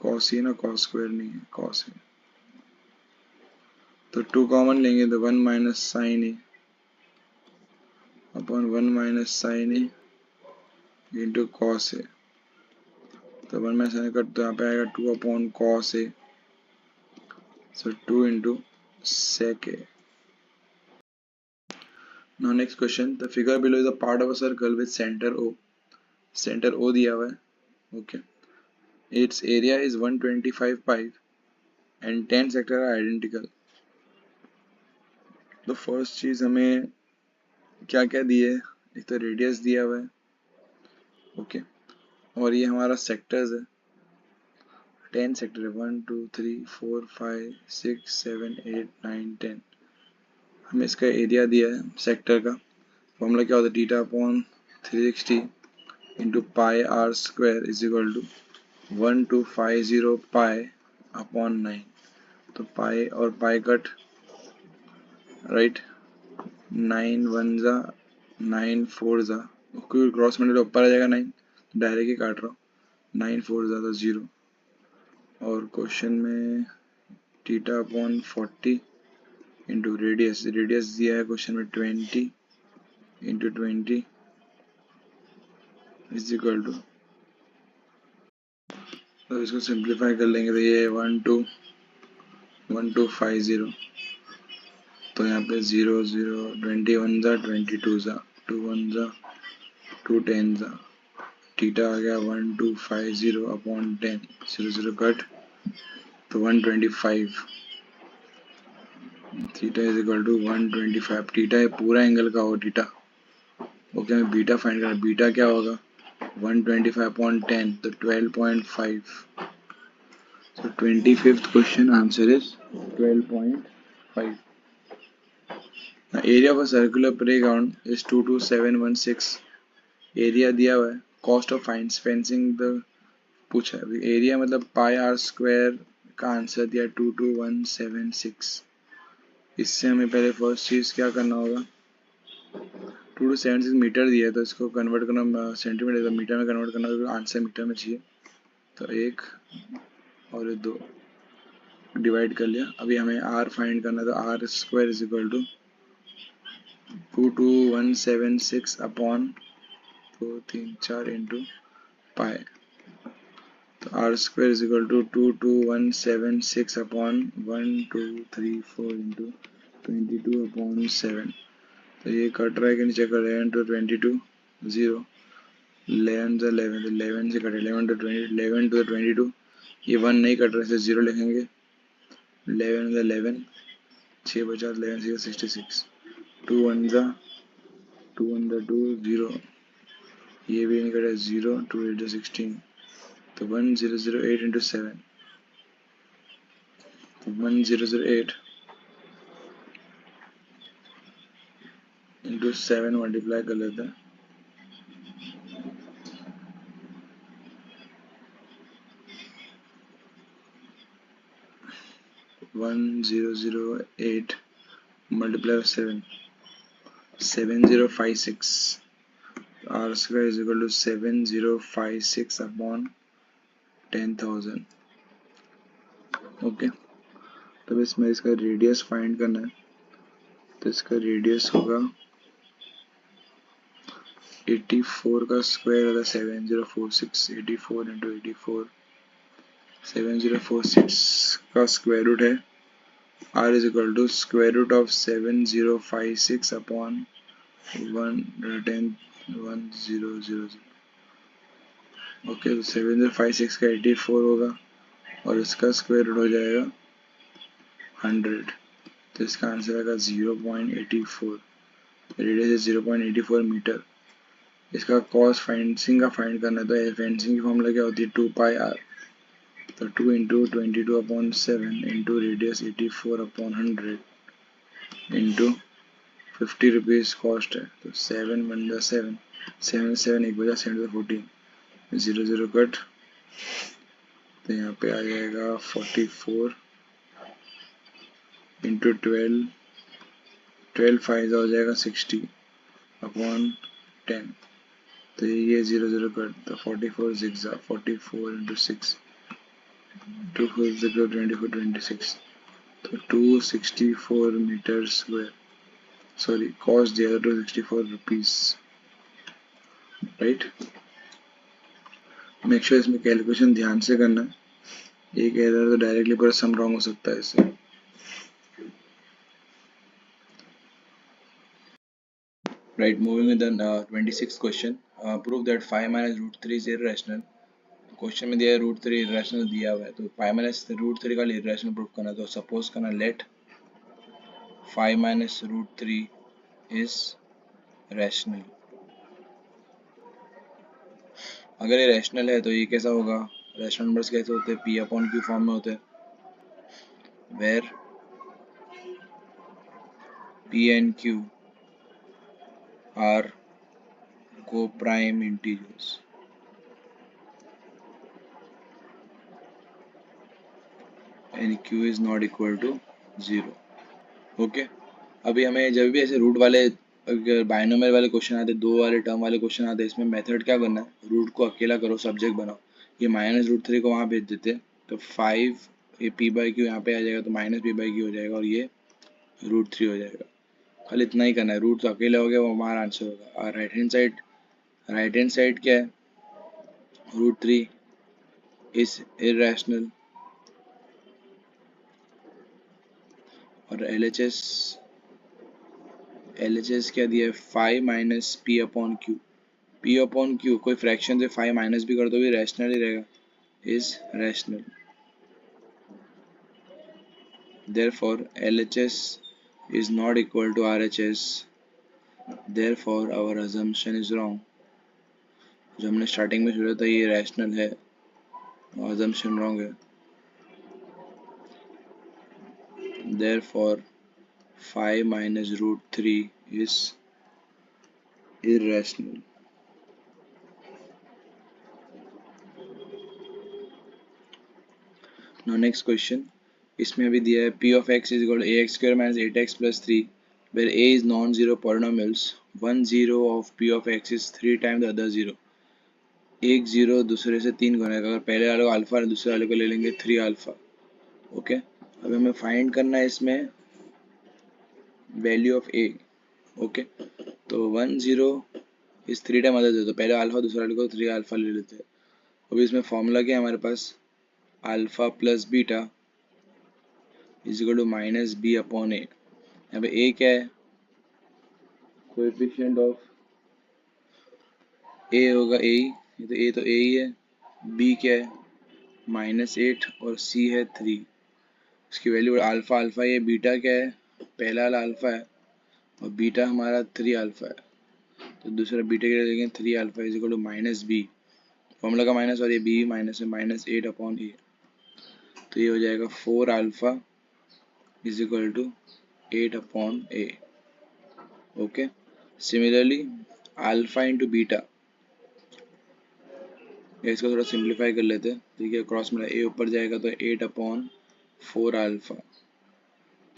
कॉस ही ना कॉस स्क्वायर नहीं है, कॉस है, तो 2 कॉमन लेंगे तो 1 minus sign A upon 1 minus sign A into cos A, तो 1 माइनस साइन कट तो यहाँ पे आएगा 2 upon cos A, so 2 into sec a. Now next question, the figure below is a part of a circle with center O. Center O दिया हुआ है, okay. Its area is 125 pi and 10 sector are identical. तो first चीज हमें क्या क्या दिए, एक तो रेडियस दिया हुआ है, ओके, और ये हमारा सेक्टर्स है, 10 सेक्टर है, 1 2 3 4 5 6 7 8 9 10, हमें इसका एरिया दिया है सेक्टर का, फॉर्मूला क्या होता है theta upon 360 into pi are square is equal to 1250 pi upon 9, तो पाई और पाई कट, राइट, 9 1 जा 9 4 जा, क्योंकि क्रॉस मल्टीप्लाई ऊपर आ जाएगा 9, डायरेक्ट ही काट रहा हूँ, 9 4 जा तो 0, और क्वेश्चन में theta upon 40 into radius, radius दिया है क्वेश्चन में 20 इंटू 20 इज इक्वल टू, तो इसको सिंप्लीफाई कर लेंगे तो ये 1250, तो यहाँ पे 0 0 21 जा 22 जा 2 1 जा 2 10 जा, थीटा आ गया 1250 अपॉन 10, 0 0 कट, तो 125, theta is equal to 125, theta है पूरा एंगल का हो थीटा, ओके, हमें बीटा फाइंड करना, बीटा क्या होगा 125 अपॉन 10, तो 12.5, so 25th question answer is 12.5. Now area of a circular playground is 22716, area दिया हुआ है, कॉस्ट ऑफ फेंसिंग द पूछा है, एरिया मतलब पाई आर स्क्वायर का आंसर दिया 22176, इससे हमें पहले फर्स्ट चीज क्या करना होगा, 2276 मीटर दिया है तो इसको कन्वर्ट करना सेंटीमीटर मीटर में कन्वर्ट करना, तो आंसर मीटर में चाहिए, तो 1 और 2, डिवाइड कर लिया। अभी हमें r फाइंड करना, तो r square is equal to 22176 upon 234 into pi. तो r square is equal to 22176 upon 1234 into 22 upon 7। तो ये कट रहा है कि नीचे कर 11 टू 22 0, 11 to 11, तो 11 से कटे 11 to 20, 11 to 22, ये 1 नहीं कट रहा है, 0 लिखेंगे। 11 to 11, 6 बचा, 11 6 66, 2 1 जा 2 1 जा 2 0, ये भी नहीं कटा, 0 2 8 जा 16, तो 1008 इंटू 7, तो 1008 इंटू 7 मल्टीप्लाई कर लेते हैं, one zero zero eight multiply 7, 7056, r square is equal to 7056 upon 10,000। Okay, तब इसमें इसका रेडियस फाइंड करना है, तो इसका रेडियस होगा 84 का स्क्वायर होगा 7046, 84 इंटू 84, 7046 का स्क्वायर रूट है, r is equal to square root of 7056 upon 110,1000। Okay, तो 7056 का 84 होगा और इसका स्क्वायर रूट हो जाएगा 100, तो इसका आंसर आएगा 0.84, रेडियस है 0.84 मीटर। इसका कॉस फेंसिंग का फाइंड करना है, तो फेंसिंग की फॉर्मूला क्या होती है, 2 पाई r, तो 2 into 22 upon 7 into radius 84 upon 100 into 50 rupees cost है, तो 7 1 जा 7, 7 7 एक बजा 7 14, 0 0 कट, तो यहाँ पे आ जाएगा 44 इंटू 12, 12 5 हो जाएगा 60 अपॉन 10, तो ये 0 0 कट, तो 44 6 जा 44 इंटू 6, 2 4 0 24 26, तो 264 मीटर स्क्वायर, सॉरी कॉस्ट दिया था 264 रुपीज, राइट। मेक श्योर इसमें कैलकुलेशन ध्यान से करना है, एक एरर तो डायरेक्टली पूरा सम रॉन्ग हो सकता है इससे। Right, moving with the 26th question, prove that 5 minus root 3 is irrational. क्वेश्चन में दिया है रूट 3 इररेशनल दिया हुआ है, तो 5 माइनस रूट 3 का इररेशनल प्रूव करना है, तो सपोज करना let 5 minus root 3 is rational. अगर ये रैशनल है तो ये कैसा होगा, रैशनल नंबर्स कैसे होते हैं, पी अपॉन क्यू फॉर्म में होते हैं, where P and Q are co-prime integers and q is not equal to 0। Okay, अभी हमें जब भी ऐसे रूट वाले बाइनोमियल वाले क्वेश्चन आते हैं, दो वाले टर्म वाले क्वेश्चन आते हैं, इसमें मेथड क्या करना है, रूट को अकेला करो, सब्जेक्ट बनाओ, ये माइनस रूट 3 को वहाँ भेज देते, तो 5 ये पी बाई क्यू यहाँ पे आ जाएगा, तो माइनस पी बाई क्यू हो जाएगा और ये रूट 3 हो जाएगा। खाली इतना ही करना है, रूट तो अकेले हो गया, वो हमारा आंसर होगा। और राइट हैंड साइड क्या है, रूट 3 इज इररेशनल, और LHS क्या दिया है, 5 minus P upon Q, P upon Q कोई फ्रैक्शन से 5 माइनस भी कर दो भी रैशनल ही रहेगा, is rational, therefore LHS is not equal to RHS, therefore our assumption is wrong। जो हमने स्टार्टिंग में सोचा था ये रैशनल है, वो assumption wrong है, therefore 5 minus root 3 is irrational। Now next question, इसमें अभी दिया है p of x is equal to ax square minus 8x plus 3 where a is non-zero polynomials, one zero of p of x is 3 times the other zero। एक zero दूसरे से 3 गुना है, अगर पहले वाले को अल्फा दूसरे वाले को ले लेंगे 3 अल्फा। ओके, अब हमें फाइंड करना है इसमें वैल्यू ऑफ ए। ओके, तो 1 0 इस 3 टाइम अदर दे दो, पहले अल्फा दूसरा लिखो, 3 अल्फा ले लेते हैं। अभी इसमें फॉर्मूला क्या है हमारे पास, alpha plus beta is equal to minus B upon A. यहाँ पे ए क्या है, कोएफिशिएंट ऑफ ए होगा ए ही, तो ए ही है। बी क्या है, -8 और सी है 3। इसकी वैल्यू अल्फा अल्फा, ये बीटा क्या है, पहला वाला अल्फा है और बीटा हमारा 3 अल्फा है, तो दूसरा बीटा के लिए देखेंगे 3 alpha is equal to minus B, formula का माइनस और ये बी माइनस है, -8 अपॉन ए, तो ये हो जाएगा 4 alpha is equal to 8 upon A. Okay, similarly alpha into beta, इसको थोड़ा सिंप्लीफाई कर लेते हैं। ठीक है, क्रॉस में ए ऊपर जाएगा तो 8 अपॉन 4 अल्फा,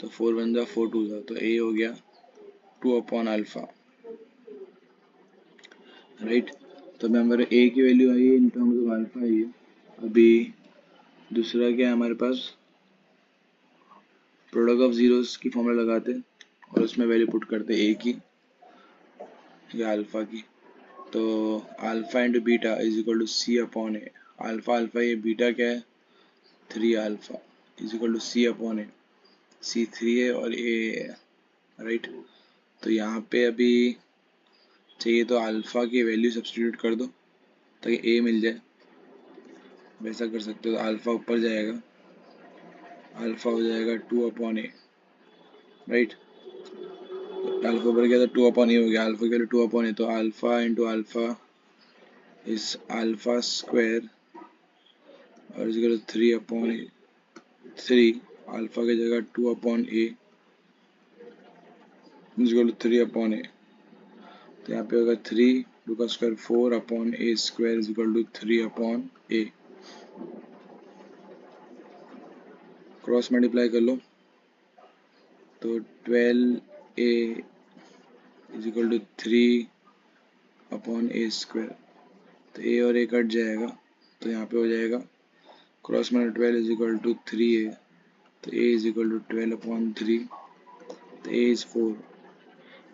तो 4 1 जा 4 2 जा, तो ए हो गया 2 अपॉन अल्फा। राइट, तो अभी हमारे ए की वैल्यू आई है इन टर्म्स ऑफ अल्फा आई है। अभी दूसरा क्या है हमारे पास, प्रोडक्ट ऑफ जीरोस की फॉर्मूला लगाते हैं और उसमें वैल्यू पुट करते हैं ए की या अल्फा की। तो alpha into beta is equal to C upon A, alpha alpha ये बीटा क्या है 3 alpha is equal to C upon A, C 3 है और ए है। राइट, तो यहाँ पे अभी चाहिए तो अल्फा की वैल्यू सब्स्टिट्यूट कर दो ताकि ए मिल जाए, वैसा कर सकते हो। तो अल्फा ऊपर जाएगा, अल्फा हो जाएगा 2 अपॉन ए। राइट, अल्फा ऊपर गया तो 2 अपॉन ए हो गया, अल्फा के लिए 2 अपॉन ए, तो alpha into alpha is alpha square और is equal to 3 upon A, 3 alpha की जगह 2 upon A is equal to 3 upon A, तो यहाँ पे होगा 3 2 का square 4 upon A square is equal to 3 upon A. Cross multiply कर लो तो 12 A is equal to 3 upon A square, तो ए और ए कट जाएगा, तो यहाँ पे हो जाएगा क्रॉस में 12 इज इक्वल टू 3 ए, तो ए इज इक्वल टू 12 अपॉन 3, तो ए इज 4,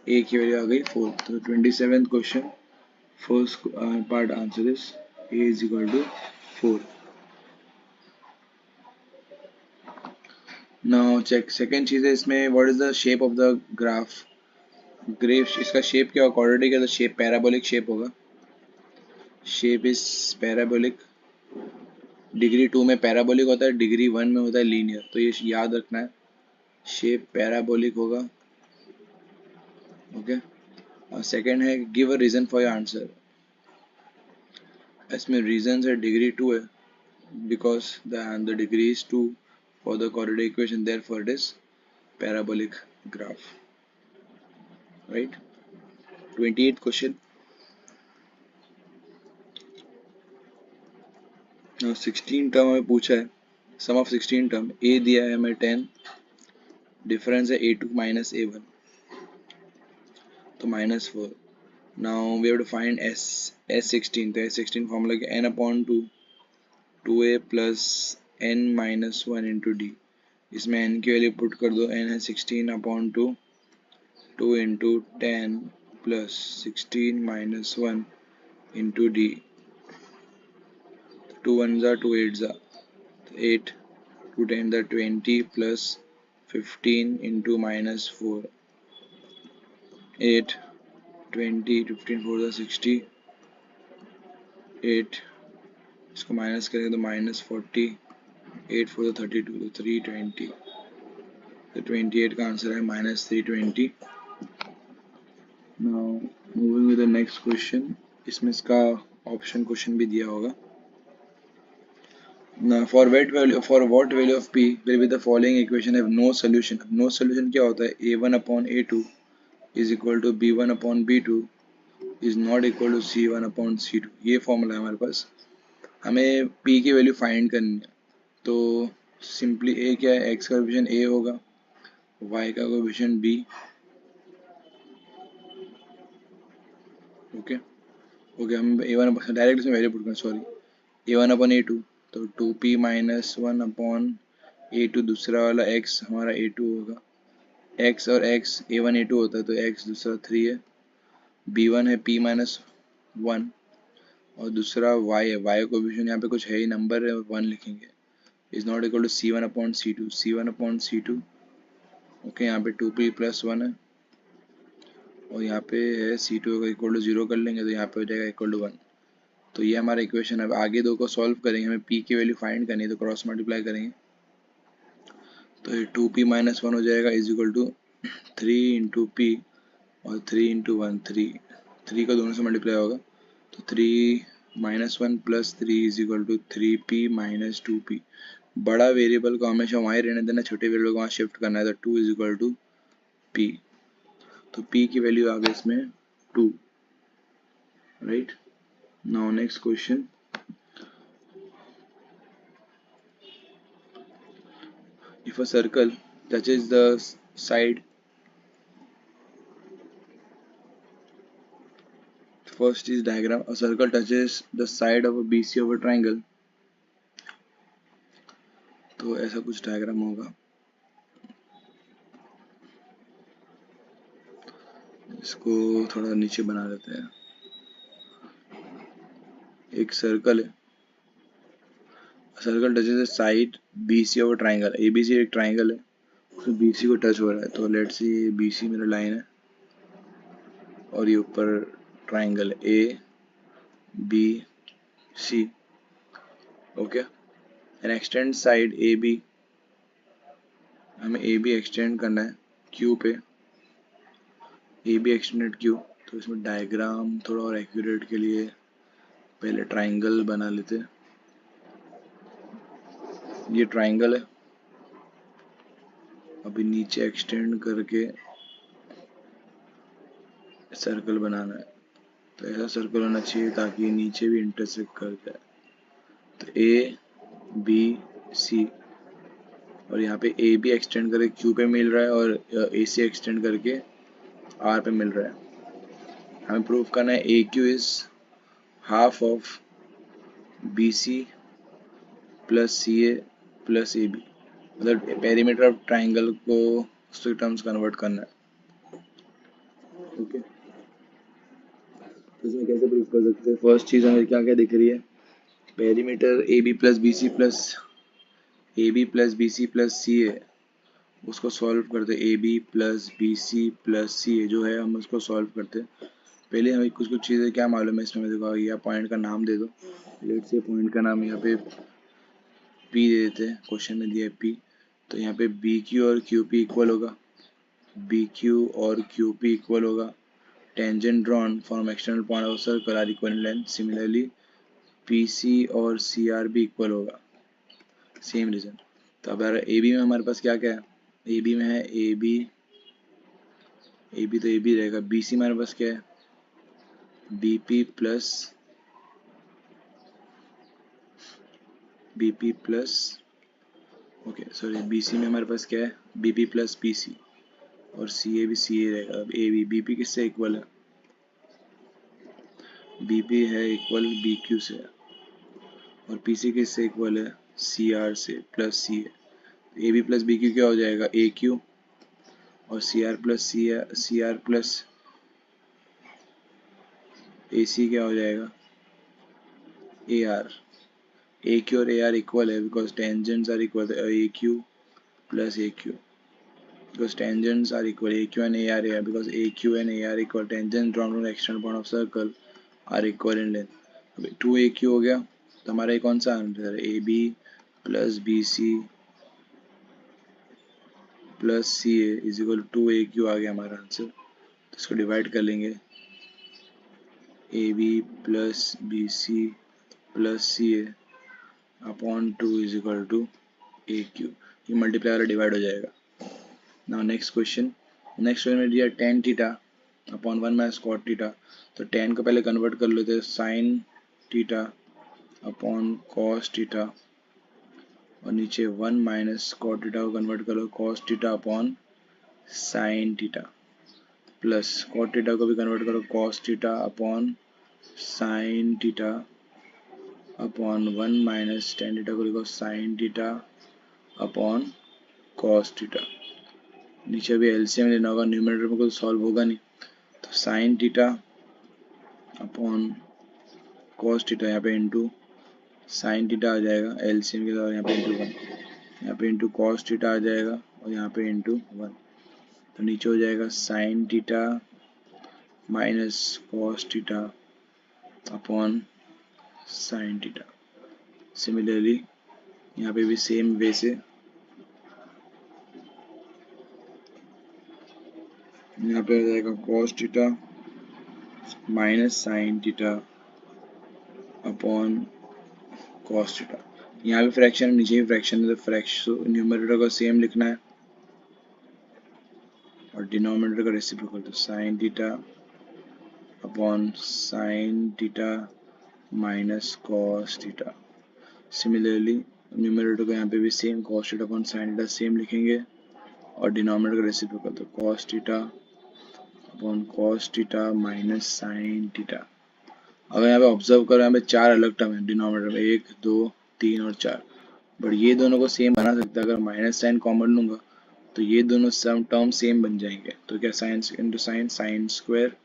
ए की वैल्यू आ गई 4। तो 27th question first part answer is A is equal to 4। Now check second चीज है इसमें, what is the shape of the graph, graph इसका शेप क्या होगा, क्वाड्रेटिक है तो शेप पैराबोलिक शेप होगा, शेप इज पैराबोलिक। डिग्री 2 में पैराबोलिक होता है, डिग्री 1 में होता है लीनियर, तो ये याद रखना है, शेप पैराबोलिक होगा। ओके, और सेकंड है give a reason for your answer, इसमें रीजन है डिग्री 2 है because the degree is 2 for the quadratic equation, therefore it is parabolic graph. Right, 28th question. Now 16 term हमें पूछा है, सम ऑफ 16 टर्म, ए दिया है हमें 10, डिफरेंस है a2 माइनस a1, तो -4। Now we have to find s16, तो s16 फॉर्मूला क्या, n upon 2 2a plus n minus 1 into D, इसमें n की वैल्यू पुट कर दो, n है 16 upon 2 2 into 10 plus 16 minus 1 into D, 2 1 जा 2 8 जा, 8 2 10 जा 20 प्लस 15 इंटू -4, 8 20 15 4 जा 60, 8 इसको माइनस करेंगे तो -40, 8 4 जा 32, तो 320, तो 28 का आंसर है -320। Now moving with the next question, इसमें इसका ऑप्शन क्वेश्चन भी दिया होगा। Now, for what value of p will be the following equation have no solution? No solution क्या होता है, a1 upon a2 is equal to b1 upon b2 is not equal to c1 upon c2, ये formula है हमारे पास। हमें p की value find करनी है, तो सिंपली a क्या है, x का कोएफिशिएंट a होगा, y का कोएफिशिएंट b। ओके ओके, हम a1 डायरेक्ट इसमें वैल्यू पुट करें, सॉरी, a1 upon a2, तो 2p माइनस 1 अपॉन A2 दूसरा वाला x हमारा A2 होगा, x और x A1 A2 होता है तो x दूसरा 3 है, B1 है P-1 और दूसरा y है, y कोएफिशिएंट यहाँ पे कुछ है ही, नंबर है, 1 लिखेंगे, is not equal to C1 upon C2, C1 upon C2, okay, यहाँ पे 2P+1 है और यहाँ पे है C2 को इक्वल टू 0 कर लेंगे तो यहाँ पे हो जाएगा इक्वल टू 1। तो ये हमारा इक्वेशन है। अब आगे दो को सॉल्व करेंगे, हमें P की वैल्यू फाइंड करनी है तो क्रॉस मल्टीप्लाई करेंगे तो ये 2P-1 हो जाएगा is equal to 3 into P और 3 इंटू 1, 3 का दोनों से मल्टीप्लाई होगा तो 3-1 plus 3 is equal to 3P-2P। बड़ा वेरिएबल को हमेशा वहीं रहने देना, छोटे वेरिएबल को वहाँ शिफ्ट करना है तो 2 इज इक्वल टू P। तो P की वैल्यू आ गई इसमें 2, right. Now next question, if a circle touches the side, first is diagram, a circle touches the side of a BC of a triangle, तो ऐसा कुछ डायग्राम होगा, इसको थोड़ा नीचे बना लेते हैं। एक सर्कल है, circle touches the side BC of a triangle, ABC एक ट्राइंगल है, उसमें BC को टच हो रहा है तो लेट्स सी BC मेरा लाइन है और ये ऊपर ट्राइंगल है ABC, okay, and extend side AB, हमें AB एक्सटेंड करना है Q पे, AB एक्सटेंडेड Q, तो इसमें डायग्राम थोड़ा और एक्यूरेट के लिए पहले ट्राइंगल बना लेते हैं। ये ट्राइंगल है, अभी नीचे एक्सटेंड करके सर्कल बनाना है, तो ऐसा सर्कल होना चाहिए ताकि नीचे भी इंटरसेक्ट कर जाए, तो ABC और यहाँ पे AB एक्सटेंड करके Q पे मिल रहा है और AC एक्सटेंड करके R पे मिल रहा है। हमें प्रूव करना है AQ is half of BC plus CA plus AB, मतलब पेरीमीटर ऑफ ट्राइंगल को उसके टर्म्स कन्वर्ट करना है, ओके। तो इसमें कैसे प्रूव कर सकते हैं, फर्स्ट चीज हमें क्या क्या दिख रही है, perimeter AB plus B C plus C A, उसको सॉल्व करते, AB+BC प्लस सी ए जो है हम उसको सॉल्व करते। पहले हमें कुछ कुछ चीज़ें क्या मालूम है इसमें, देखो या पॉइंट का नाम दे दो, लेट्स से पॉइंट का नाम यहाँ पे P दे देते हैं, क्वेश्चन में दिया है P, तो यहाँ पे BQ और QP इक्वल होगा, BQ और QP इक्वल होगा, tangent drawn from external point of circle are equal in length, similarly PC और CR भी इक्वल होगा, सेम रीजन। तो अब यार AB में हमारे पास क्या क्या है, AB में है AB तो AB रहेगा, BC में हमारे पास क्या है BP plus okay sorry, BC में हमारे पास क्या है BP प्लस PC और CA भी CA रहेगा। अब AB BP किससे इक्वल है, BP है इक्वल BQ से और PC किससे इक्वल है CR से plus CA, AB plus BQ क्या हो जाएगा AQ और CR प्लस AC क्या हो जाएगा AR। AQ और AR इक्वल है because tangents are equal, AQ plus AQ because tangents are equal, AQ and AR because AQ and AR equal, tangents drawn from the external point of circle are equal in length। अभी 2AQ हो गया तो हमारा ये कौन सा answer है, AB plus BC plus CA is equal 2AQ आ गया हमारा आंसर। तो इसको डिवाइड कर लेंगे, AB plus BC plus CA upon 2 is equal to AQ, ये मल्टीप्लाई वाला डिवाइड हो जाएगा। नाउ नेक्स्ट क्वेश्चन में दिया tan theta upon 1 minus cot theta, तो tan को पहले कन्वर्ट कर लेते हैं sin theta upon cos theta और नीचे 1 माइनस कॉट थीटा को कन्वर्ट कर लो cos theta upon sin theta plus cot theta को भी कन्वर्ट करो cos theta upon sin theta upon 1 minus tan theta को लिखो sin theta upon cos theta. नीचे भी एलसीएम लेना होगा, न्यूमरेटर में कुछ सॉल्व होगा नहीं, तो sign theta upon cos theta, यहाँ पे इंटू साइन थीटा आ जाएगा एलसीएम के द्वारा, यहाँ पे इंटू 1, यहाँ पे इंटू कॉस थीटा आ जाएगा और यहाँ पे इंटू 1, तो नीचे हो जाएगा sign theta minus cos theta upon sine theta. Similarly यहाँ पे भी सेम वे से यहाँ पे हो जाएगा cos theta minus sign theta upon cos theta. यहाँ भी फ्रैक्शन, नीचे भी फ्रैक्शन है, तो फ्रैक्शन न्यूमरेटर को सेम लिखना है और डिनोमिनेटर का रेसिप्रोकल, तो sign theta upon sine theta minus cos theta. Similarly numerator को यहाँ पे भी same cos theta upon sine theta same लिखेंगे और डिनोमिनेटर का रेसिप्रोकल, तो cos theta upon cos theta minus sine theta. अगर यहाँ पे ऑब्जर्व करो, यहाँ पे 4 अलग टर्म है डिनोमिनेटर में, 1 2 3 और 4, बट ये दोनों को सेम बना सकता है। अगर माइनस साइन कॉमन लूंगा तो ये दोनों सम टर्म सेम बन जाएंगे, तो क्या sine into sine, sine square,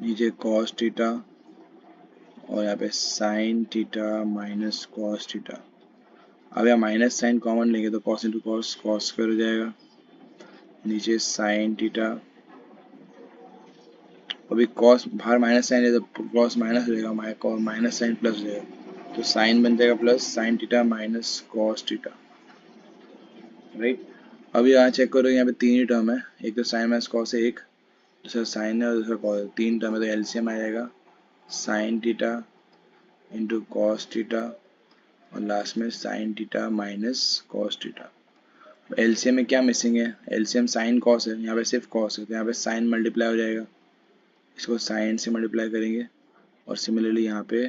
नीचे कॉस थीटा और यहाँ पे sign theta minus cos theta. अब यहाँ माइनस साइन कॉमन लेंगे तो cos into cos, cos square हो जाएगा, नीचे साइन थीटा, अभी कॉस बाहर माइनस साइन है तो कॉस माइनस हो जाएगा, माइनस साइन प्लस हो जाएगा, तो साइन बन जाएगा plus sign theta minus cos theta, right. अब यहाँ चेक करो, यहाँ पे 3 ही टर्म है, एक तो साइन माइनस कॉस है, एक दूसरा साइन है और दूसरा कॉस है, 3 टर्म है, तो एलसीएम आ जाएगा sign theta into cos theta और लास्ट में sign theta minus cos theta. LCM में क्या मिसिंग है, एलसीएम साइन कॉस है, यहाँ पे सिर्फ कॉस है, तो यहाँ पे साइन मल्टीप्लाई हो जाएगा, इसको साइन से मल्टीप्लाई करेंगे और सिमिलरली यहाँ पे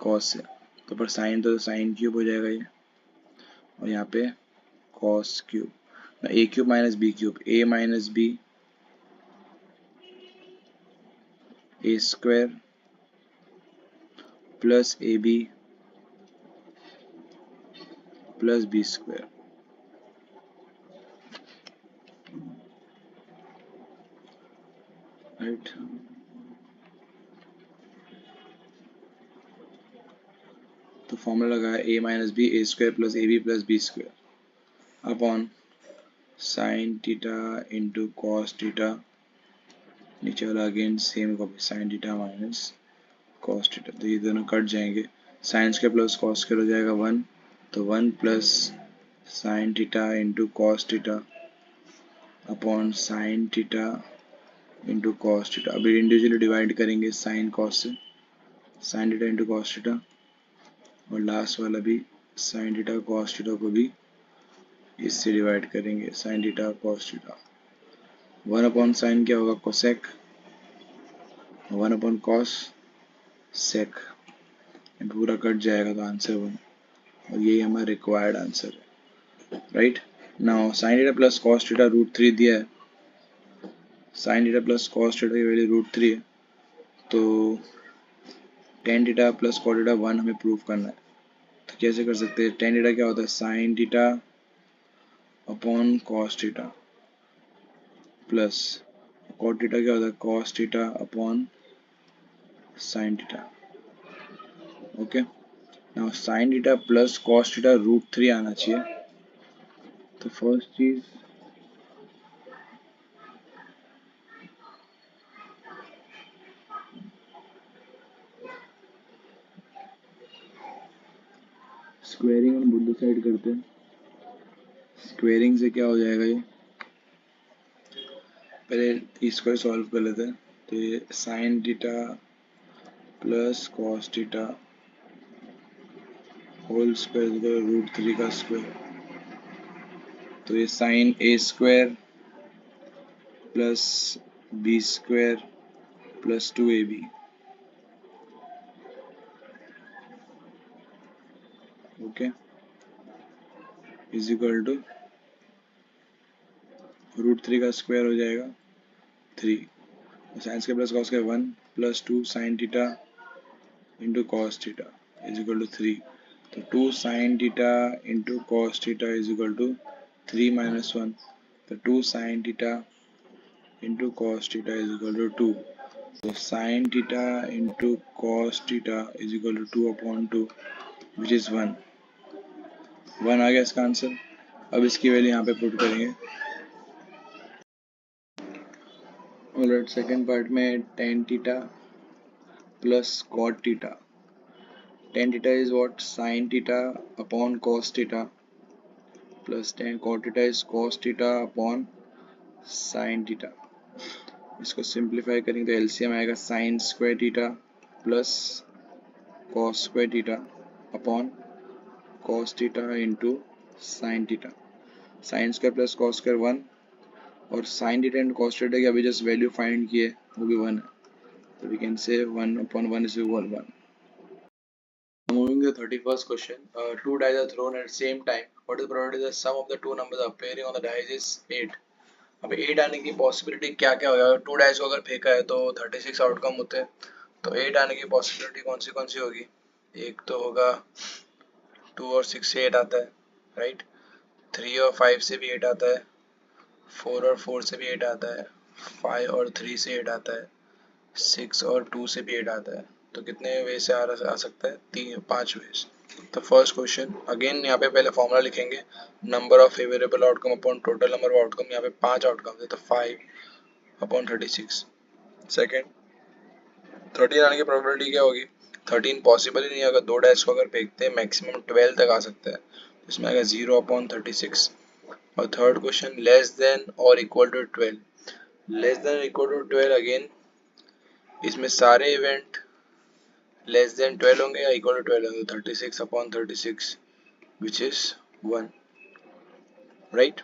कॉस से, तो पर साइन तो साइन क्यूब हो जाएगा ये, और यहाँ पे cos cube, A cube minus B cube, A minus B A square plus A B plus B square, right. तो फॉर्मूला लगा A minus B A square plus A B plus B square upon sine theta into cos theta, नीचे वाला again same copy, sine theta minus cos theta, तो ये दोनों cut जाएंगे, sine square plus cos square हो जाएगा 1, तो 1 plus sign theta into cos theta upon sine theta into cos theta. अभी इंडिविजुअली डिवाइड करेंगे साइन कॉस से, sign theta into cos theta और लास्ट वाला भी साइन थीटा कॉस थीटा को भी इससे डिवाइड करेंगे, sine theta cos theta. 1 upon sine क्या होगा, कोसेक, 1 अपॉन कॉस सेक, पूरा कट जाएगा तो आंसर 1, और यही हमारा रिक्वायर्ड आंसर है, right. Now sine theta plus cos theta √3 दिया है, sine theta plus cos theta की वैल्यू √3 है, तो tan theta plus cos theta 1 हमें प्रूव करना है, तो कैसे कर सकते हैं, टेन थीटा क्या होता है, sine theta upon cos theta plus cot theta क्या होता है, cos theta upon sine theta, okay. Now sine theta plus cos theta √3 आना चाहिए, तो फर्स्ट चीज स्क्वेयरिंग हम बुद्ध साइड करते हैं, स्क्वेयरिंग से क्या हो जाएगा, ये पहले इसको सॉल्व कर लेते हैं, तो ये sine theta plus cos theta whole square √3 का स्क्वायर, तो ये sine A square plus B square plus 2ab, okay, is equal to √3 का स्क्वायर हो जाएगा 3, sine square plus cos square 1 plus 2 sine theta into cos theta is equal to 3, तो 2 sin theta into cos theta is equal to 3 minus 1. तो 2 sin theta into cos theta is equal to 2. So sin theta into cos theta is equal to 2 upon 2, which is 1. 1 आ गया इसका answer. अब इसकी value यहाँ पे put करेंगे. Alright, second part में tan theta plus cot theta. Tan theta is what? Sin theta upon cos theta plus tan cot theta is cos theta upon sin theta. इसको simplify करेंगे तो LCM आएगा sin square theta plus cos square theta upon cos theta into sin theta. sin square plus cos square 1 और sin theta and cos theta की अभी just value find किए, वो भी 1 है. तो वी कैन से 1 upon 1 is equal to 1. Moving to the 31st question, two dice are thrown at the same time. What is the probability the sum of the two numbers appearing on the dice is 8? अब 8 आने की possibility क्या क्या होगा? To dice को अगर फेंका है तो 36 आउटकम होते हैं. तो 8 आने की पॉसिबिलिटी कौन सी होगी? एक तो होगा 2 और 6 से 8 आता है, राइट. 3 और 5 से भी 8 आता है, 4 और 4 से भी 8 आता है, 5 और 3 से 8 आता है, 6 और 2 से भी 8 आता है. तो कितने वे से आ सकता है? 5 वे. तो फर्स्ट क्वेश्चन अगेन यहाँ पे पहले फॉर्मूला लिखेंगे, number of favourable outcome upon total number of outcome. यहाँ पे 5 आउटकम है तो 5 अपॉन 36. सेकेंड 13 आने की प्रोबेबिलिटी क्या होगी? 13 पॉसिबल ही नहीं है. अगर दो डाइस को अगर फेंकते हैं मैक्सिमम 12 तक आ सकता है, इसमें आएगा 0 अपॉन 36. और थर्ड क्वेश्चन लेस देन और equal to 12. Less than equal to 12 again इसमें सारे इवेंट लेस देन 12 होंगे या इक्वल टू 12 होंगे. 36 upon 36 which is 1, right.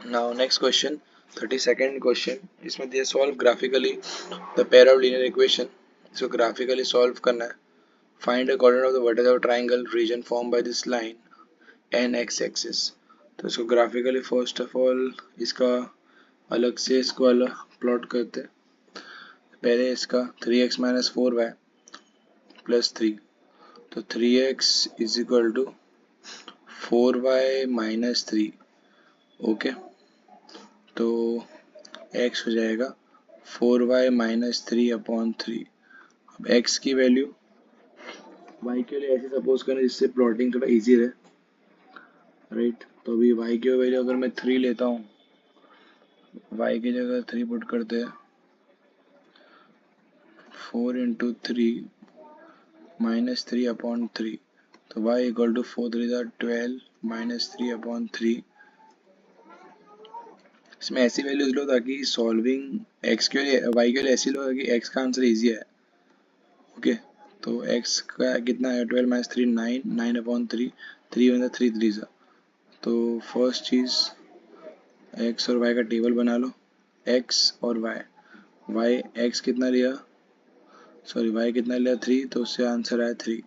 Now next question, 32nd question. इसमें दिया solve graphically the pair of linear equation. इसको graphically solve करना है. Find the coordinate of the vertex of triangle region formed by this line and x axis. तो इसको graphically first of all इसका अलग से इसको अलग प्लॉट करते हैं. पहले इसका 3x minus 4y plus 3. तो 3x is equal to 4y minus 3. Okay, तो x हो जाएगा 4y minus 3 अपॉन 3. अब x की वैल्यू y के लिए ऐसे सपोज करें जिससे प्लॉटिंग थोड़ा इजी रहे, राइट. तो अभी y की वैल्यू अगर मैं 3 लेता हूँ, y की जगह 3 पुट करते हैं, 4 इंटू 3 माइनस 3 अपॉन 3. तो y equal to 4 3 12 minus 3 upon 3. इसमें ऐसी वैल्यूज लो ताकि सॉल्विंग x के लिए y के लिए ऐसी लो ताकि x का आंसर इजी है. ओके, तो x का कितना है? 12 माइनस 3 9, 9 अपॉन 3, 3 वन 3 3 सा. तो फर्स्ट चीज़ x और y का टेबल बना लो. x और y x कितना लिया, सॉरी y कितना लिया 3, तो उससे आंसर आया 3.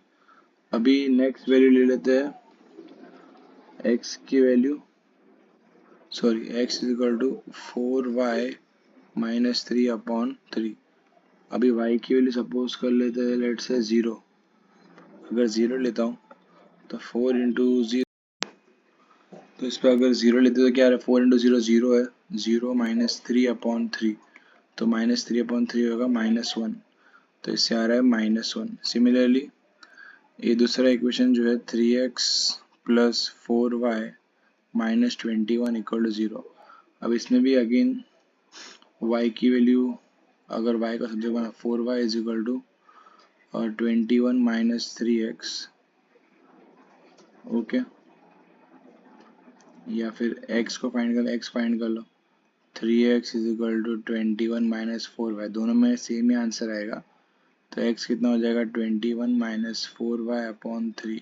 अभी नेक्स्ट वैल्यू ले लेते हैं x की value, sorry x is equal to 4y minus 3 upon 3. अभी y की वैल्यू सपोज कर लेते हैं लेट से 0. अगर 0 लेता हूँ तो 4 इंटू 0, तो इस पर अगर 0 लेते तो क्या आ रहा है? 4 इंटू 0 0 है, 0 माइनस 3 अपॉन 3. तो माइनस 3 अपॉन 3 होगा -1. तो इससे आ रहा है -1. सिमिलरली ये दूसरा इक्वेशन जो है 3x plus 4y minus 21 equal to 0. अब इसमें भी अगेन y की वैल्यू अगर y का सब्जेक्ट बना 4y is equal to 21 minus 3x. ओके, या फिर x को फाइंड कर, x फाइंड कर लो. 3x is equal to 21 minus 4y. दोनों में सेम ही आंसर आएगा. तो x कितना हो जाएगा? 21 माइनस 4y अपॉन 3.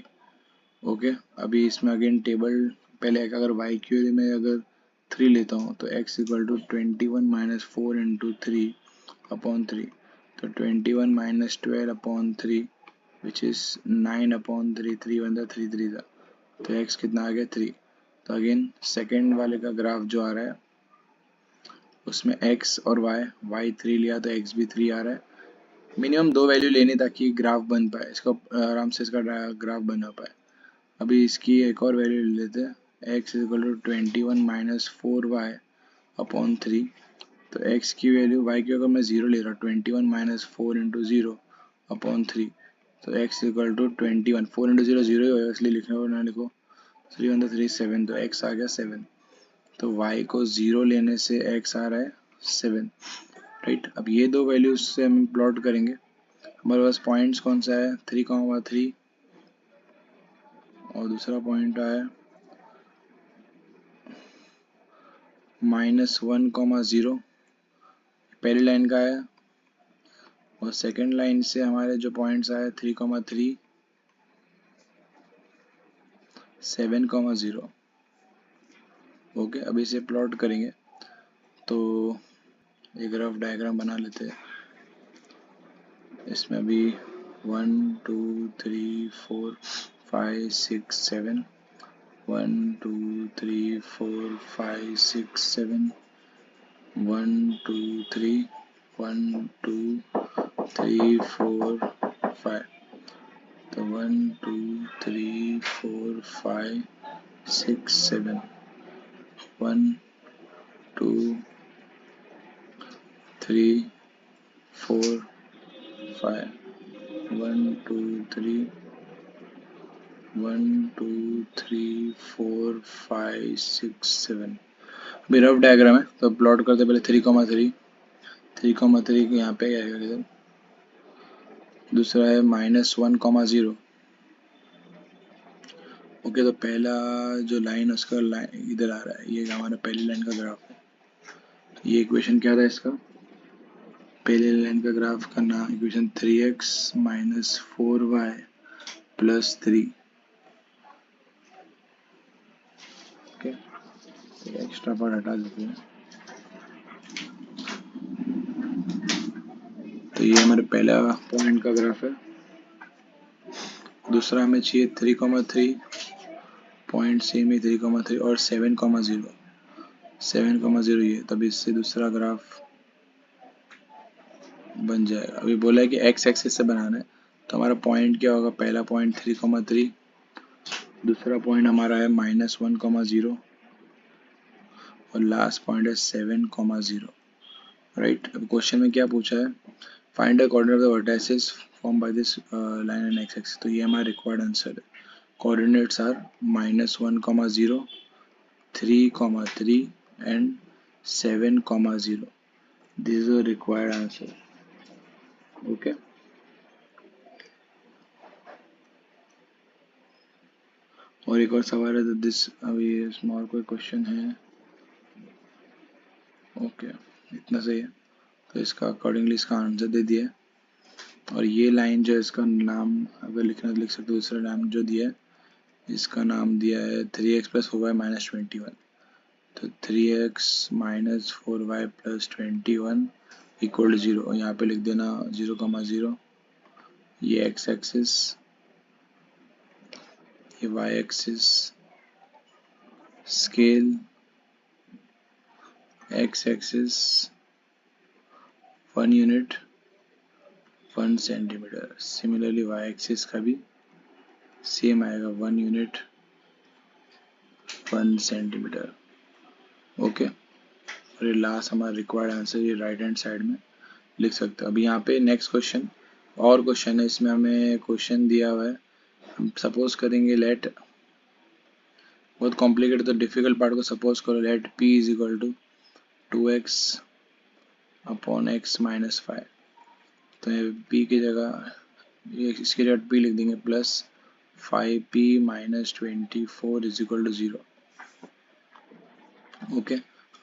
ओके, अभी इसमें अगेन टेबल पहले अगर y की वैल्यू में अगर 3 लेता हूँ तो x equal to 21 minus 4 into 3 upon 3. तो 21 minus 12 upon 3 which is 9 upon 3, 3 one 3 3 था. तो x कितना आ गया? 3. तो अगेन सेकेंड वाले का ग्राफ जो आ रहा है उसमें x और y 3 लिया तो x भी 3 आ रहा है. मिनिमम 2 वैल्यू लेनी ताकि ग्राफ बन पाए, इसको आराम से इसका ग्राफ बना पाए. अभी इसकी एक और वैल्यू ले लेते हैं, x is equal to 21 minus 4y upon 3। तो x की वैल्यू, y की अगर मैं 0 ले रहा हूँ, 21 माइनस 4 इंटू 0 अपॉन 3, तो x इक्वल टू 21, 4 इंटू 0 0 ही होगा, इसलिए लिखने को ना लिखो, 3 वन 3 7, तो x आ गया 7। तो y को 0 लेने से x आ रहा है 7, राइट। अब ये दो वैल्यूज से हम प्लॉट करेंगे। हमारे पास पॉइंट्स कौन सा है, 3,3, और दूसरा पॉइंट आया -1,0, पहली लाइन का है। और सेकेंड लाइन से हमारे जो पॉइंट्स आए 3,3, 7,0। ओके, अभी इसे प्लॉट करेंगे। तो एक रफ डायग्राम बना लेते हैं। इसमें अभी 1 2 3 4 5 6 7, 1 2 3 4 5 6 7, 1 2 3 1 2 3 4 5, तो 1 2 3 4 5 6 7, 1 2 3 4 5, 1 2 3 1 2 3 4 5 6 7। अभी रफ डायग्राम है, तो प्लॉट करते पहले 3,3, 3,3 के यहाँ पे आएगा इधर। दूसरा है -1,0। ओके, तो पहला जो लाइन उसका लाइन इधर आ रहा है, ये हमारा पहली लाइन का ग्राफ है। ये इक्वेशन क्या था इसका, पहले लाइन का ग्राफ का नाम equation 3x minus 4y plus 3। Okay, तो एक्स्ट्रा पार्ट हटा देते हैं। तो ये हमारे पहला पॉइंट का ग्राफ है। दूसरा हमें चाहिए 3,3, पॉइंट सेम है 3,3 और 7,0, 7,0 ये, तभी इससे दूसरा ग्राफ बन जाएगा। अभी बोला है कि एक्स एक्सिस से बनाना है, तो हमारा पॉइंट क्या होगा, पहला पॉइंट 3,3, दूसरा पॉइंट हमारा है -1,0 और लास्ट पॉइंट है 7,0, राइट। अब क्वेश्चन में क्या पूछा है, find the coordinate of the vertices form by this line and x axis. तो ये हमारा रिक्वायर्ड आंसर है। Coordinates are -1,0, 3,3 and 7,0। This is the required answer. Okay, और एक और सवाल है, तो दिस, अभी इसमें और कोई क्वेश्चन है। ओके, इतना सही है। तो इसका अकॉर्डिंगली इसका आंसर दे दिया है। और ये लाइन जो है, इसका नाम अगर लिखना तो लिख सकते हो, दूसरा नाम जो दिया है इसका नाम दिया है 3x प्लस 4y माइनस 21। तो 3x minus 4y plus 21 equal to 0, और यहाँ पे लिख देना 0,0। ये x एक्सिस, ये y axis, scale x axis 1 unit 1 centimetre. Similarly y axis का भी सेम आएगा, 1 यूनिट 1 सेंटीमीटर। ओके, और ये लास्ट हमारा रिक्वायर्ड आंसर ये राइट हैंड साइड में लिख सकते हो। अभी यहाँ पे नेक्स्ट क्वेश्चन, और क्वेश्चन है, इसमें हमें क्वेश्चन दिया हुआ है। हम सपोज करेंगे लेट, बहुत कॉम्प्लिकेटेड तो डिफिकल्ट पार्ट को सपोज करो, let p is equal to 2x upon x minus 5। तो ये p की जगह, ये इसकी जगह p लिख देंगे plus 5p minus 24 is equal to 0। Okay,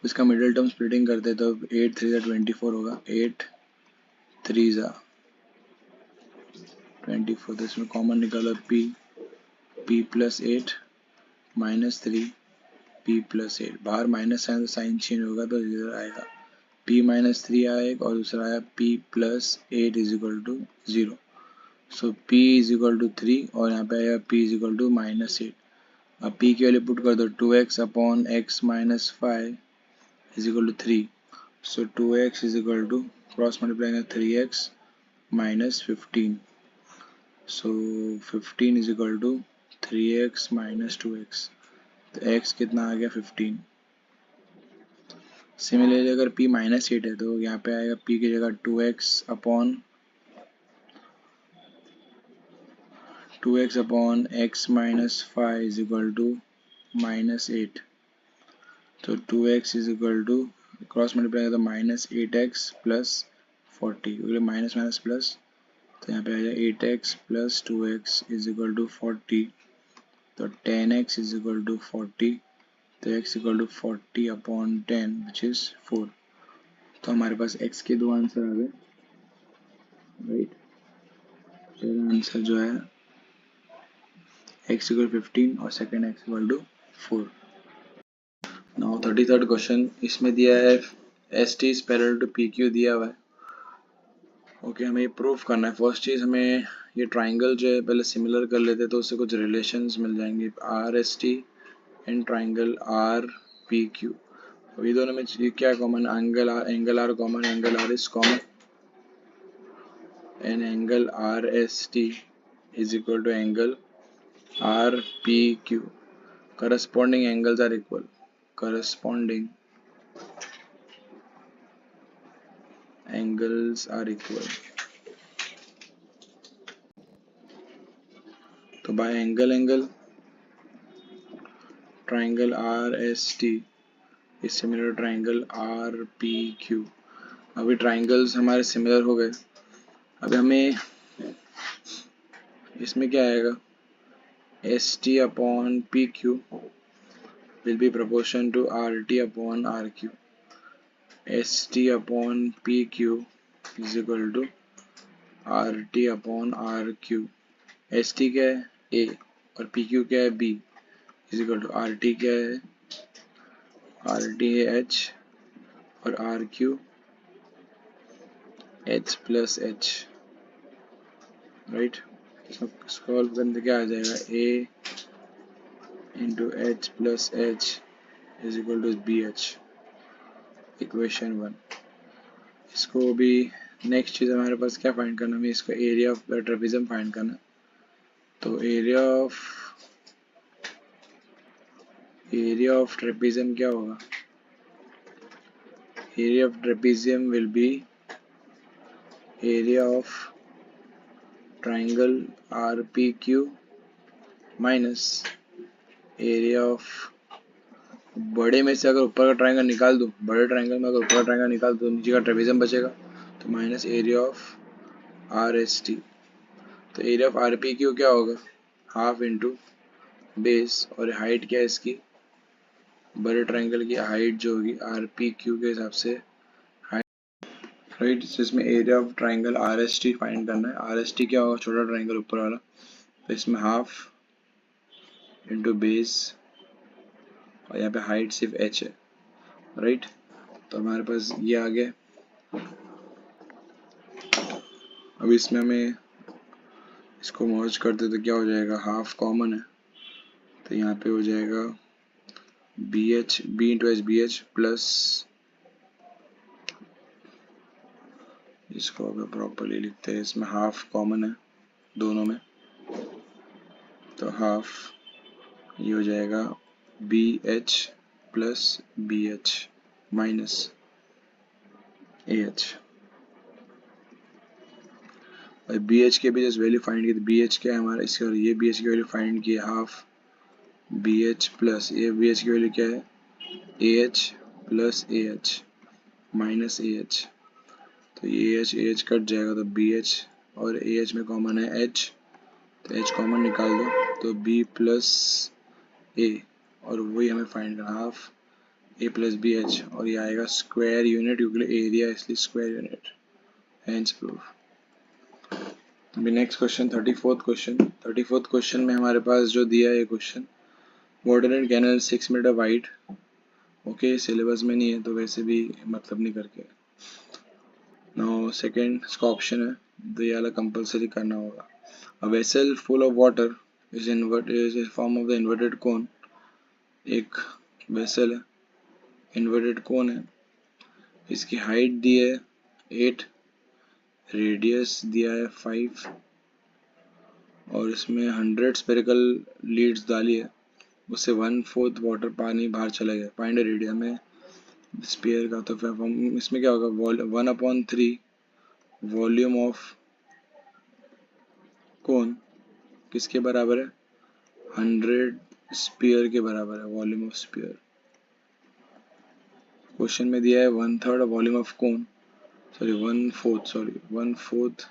इसका मिडिल टर्म स्प्लिटिंग करते हैं, तो 8 3 24 होगा, 8 3 24। तो इसमें कॉमन निकालो p plus 8 minus 3 p plus 8, बाहर माइनस साइन तो साइन चेंज होगा, तो इधर आएगा p माइनस 3 आएगा, और दूसरा आया p plus 8 is equal to 0। So p is equal to 3, और यहाँ पे आएगा p is equal to minus 8। अब p की वैल्यू पुट कर दो, 2x upon x minus 5 is equal to 3। So 2x is equal to, cross multiply 3x minus 15, so 15 is equal to 3x minus 2x, तो x कितना आ गया 15। Similarly अगर p minus 8 है तो यहाँ पे आएगा p की जगह 2x upon x minus 5 is equal to minus 8। तो 2x is equal to cross multiply तो minus 8x plus 40, minus minus plus, तो यहाँ पे आ जाए 8x plus 2x is equal to 40। तो 10x इज इक्वल टू 40, तो x equal to 40 upon 10 which is 4। तो हमारे पास x के दो आंसर आ गए, राइट। पहला आंसर जो है x इक्वल 15 और second x equal to 4। Now 33rd question, इसमें दिया है S T is parallel to P Q दिया हुआ है। ओके, हमें ये प्रूफ करना है। फर्स्ट चीज़ हमें ये ट्राइंगल जो है पहले सिमिलर कर लेते तो उससे कुछ रिलेशंस मिल जाएंगे। R S T and triangle R P Q, अभी दोनों में ये क्या common, angle R common, angle R is common and angle R S T is equal to angle R P Q. Corresponding angles are equal, corresponding angles are equal. तो by angle triangle R S T is similar triangle R P Q. अभी triangles हमारे similar हो गए। अभी हमें इसमें क्या आएगा, S T upon P Q will be proportion to RT upon RQ. ST upon PQ is equal to RT upon RQ. ST क्या है A और PQ क्या है B is equal to RT क्या है, RT है H और RQ H plus H, right. Solve करने से क्या आ जाएगा, A into H plus H is equal to BH, equation 1। इसको भी नेक्स्ट चीज़ हमारे पास क्या फाइंड करना है, इसको एरिया ऑफ ट्रेपेजियम फाइंड करना। तो एरिया ऑफ ट्रेपेजियम क्या होगा, area of trapezium will be area of triangle R P Q minus area of, बड़े में से अगर ऊपर का ट्राइंगल निकाल दूँ, बड़े ट्राइंगल में अगर ऊपर का ट्राइंगल निकाल दूँ तो नीचे का ट्रेपेजियम बचेगा, तो minus area of R S T. तो area of R P Q क्या होगा, हाफ इंटू बेस, और हाइट क्या है इसकी, बड़े ट्राइंगल की हाइट जो होगी आर पी क्यू के हिसाब से हाइट, राइट। इसमें area of triangle R S T find करना है। आर एस टी क्या होगा, छोटा ट्राइंगल ऊपर वाला, तो इसमें हाफ इंटू बेस और यहाँ पे हाइट सिर्फ एच है, राइट। तो हमारे पास ये आ गया। अब इसमें हमें इसको मर्ज करते तो क्या हो जाएगा, हाफ कॉमन है तो यहाँ पे हो जाएगा B H, B into H B H plus, इसको अगर प्रॉपरली लिखते हैं, इसमें हाफ कॉमन है दोनों में, तो हाफ ये हो जाएगा B H plus B H minus A H. B H के भी जैसे वैल्यू फाइंड की, बी एच क्या है हमारा, इसके और ये बी एच की वैल्यू फाइंड की हाफ बी एच प्लस ये बी एच की वैल्यू क्या है, A H plus A H minus A H. तो ये ए एच कट जाएगा तो बी एच और ए एच में कॉमन है एच, तो एच कॉमन निकाल दो तो बी प्लस ए, और वही हमें फाइंड करना, half A plus B H, और ये आएगा स्क्वायर यूनिट क्योंकि एरिया इसलिए स्क्वायर यूनिट, हेंस प्रूफ। अभी नेक्स्ट क्वेश्चन 34th क्वेश्चन में हमारे पास जो दिया है question, water and canal 6 metre wide. Okay, syllabus में नहीं है तो वैसे भी मतलब नहीं करके। नाउ सेकेंड इसका ऑप्शन है तो ये वाला कंपल्सरी करना होगा। A vessel full of water is a form of the inverted cone। एक वेसल है, इन्वर्टेड कोन है, इसकी हाइट दी है 8, रेडियस दिया है 5, और इसमें 100 स्पेरिकल लीड्स डाली है, उससे 1/4 वाटर पानी बाहर चला गया। फाइंड रेडियस में स्पेयर का, तो फिर हम इसमें क्या होगा, 1/3 वॉल्यूम ऑफ कौन किसके बराबर है, 100 स्पेयर के बराबर है, वॉल्यूम ऑफ स्पेयर। क्वेश्चन में दिया है 1/3 volume of cone, sorry 1/4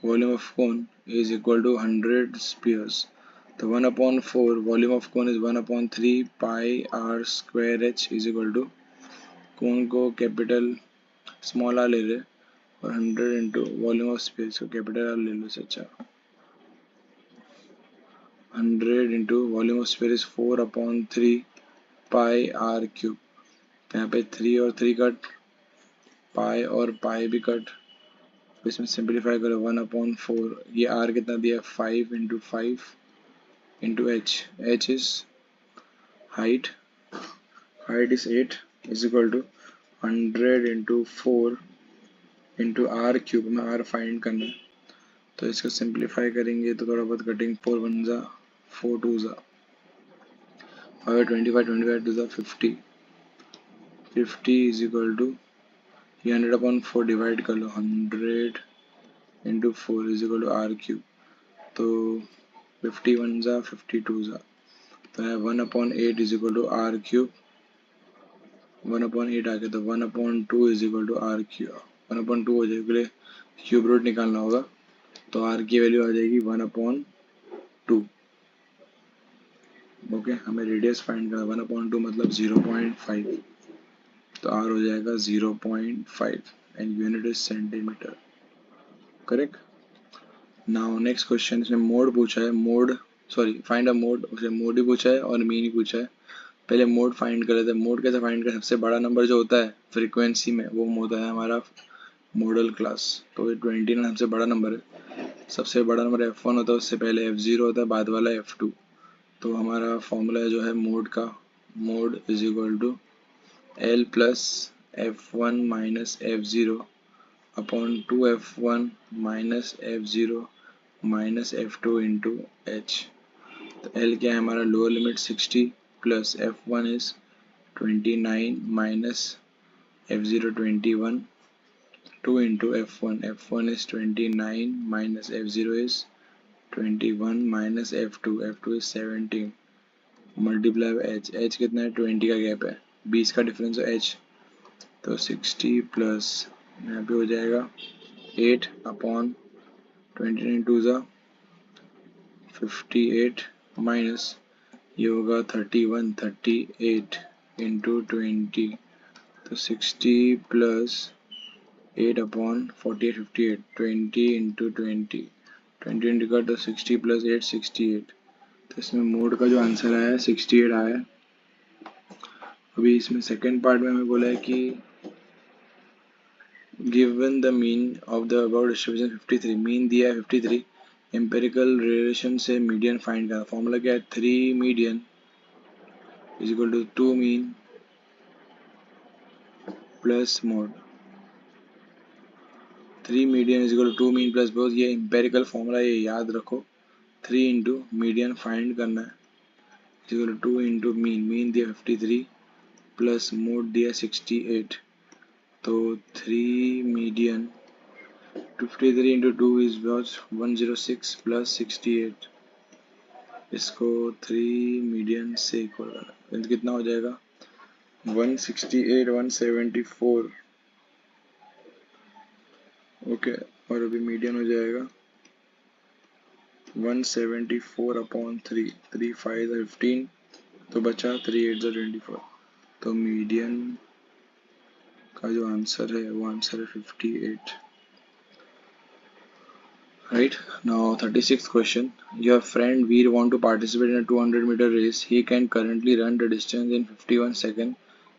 volume of cone is equal to 100 spheres. तो 1/4 volume of cone is 1/3 pi are square H is equal to, cone को कैपिटल स्मॉल आर ले रहे और 100 इंटू वॉल्यूम ऑफ स्पेस को capital R ले लो। अच्छा 100 into volume of sphere is 4/3 pi R cube. यहाँ पे 3 और 3 कट, पाई और पाई भी कट, इसमें सिंप्लीफाई करो 1/4, ये आर कितना दिया 5 into 5 into H is height is 8 is equal to 100 into 4 into R cube, में आर फाइंड करना है। तो इसको सिंप्लीफाई करेंगे तो थोड़ा बहुत कटिंग, 4 1 जा 4 2 जा 25 टू जा 50 इज इक्वल टू, ये 100/4 डिवाइड कर लो, 100 into 4 is equal to R cube. तो 51 जा 52 जा, तो है 1/8 is equal to R cube, 1/8 आ गया, तो 1/2 is equal to R cube, 1/2 हो जाएगा, क्यूब रूट निकालना होगा, तो आर की वैल्यू आ जाएगी 1/2। ओके, हमें रेडियस फाइंड करना, 1/2 मतलब 0.5, तो आर हो जाएगा 0.5 and unit is centimetre. Correct. Now next question, इसमें मोड पूछा है, फाइंड अ मोड, उसे मोड ही पूछा है और मीन ही पूछा है। पहले मोड फाइंड कर लेते हैं। मोड कैसे फाइंड करें, सबसे बड़ा नंबर जो होता है फ्रीक्वेंसी में वो होता है हमारा मॉडल क्लास, तो ये 29 सबसे बड़ा नंबर है। सबसे बड़ा नंबर f1 होता है, उससे पहले f0 होता है, बाद वाला f2। तो हमारा फॉर्मूला जो है मोड का, mode is equal to L plus f1 minus f0 upon 2f1 minus f0 minus f2 into h। तो L क्या है हमारा, lower limit 60 plus f1 is 29 minus f0 21, 2 into f1 is 29 minus f0 is 21 minus f2 is 17 multiply h कितना है, 20 का gap है, 20 का difference है h, तो 60 प्लस यहाँ पे हो जाएगा 8 अपॉन 29 टू ज़ा 58 माइनस ये होगा 38 इंटू 20, तो 60 प्लस 8 अपॉन 48 58, 20 इंटू 20 इंटू का, तो 60 प्लस 8 68। तो इसमें मोड का जो आंसर आया है 68 आया है। अभी इसमें सेकेंड पार्ट में हमें बोला है कि given the mean of the about distribution 53, mean दिया है 53, एम्पेरिकल रिलेशन से मीडियन फाइंड करना। फॉर्मूला क्या है, 3 median is equal to 2 mean plus mode, 3 median is equal to 2 mean plus mode, ये एम्पेरिकल फॉर्मूला, ये याद रखो। 3 इंटू मीडियन फाइंड करना है, is equal to 2 into mean दिया 53 प्लस मोड दिया 68, तो 3 मीडियन 53 इंटू 2 इज 106 प्लस 68, इसको 3 मीडियन से इक्वल करना, तो कितना हो जाएगा 168 174। ओके, और अभी मीडियन हो जाएगा 174/3, 3 5 15, तो बचा 3 8 24, तो मीडियन का जो आंसर है वो आंसर है 58। Right, now 36th question. Your friend Veer want to participate in a 200-meter race. He can currently run the distance in 51 seconds.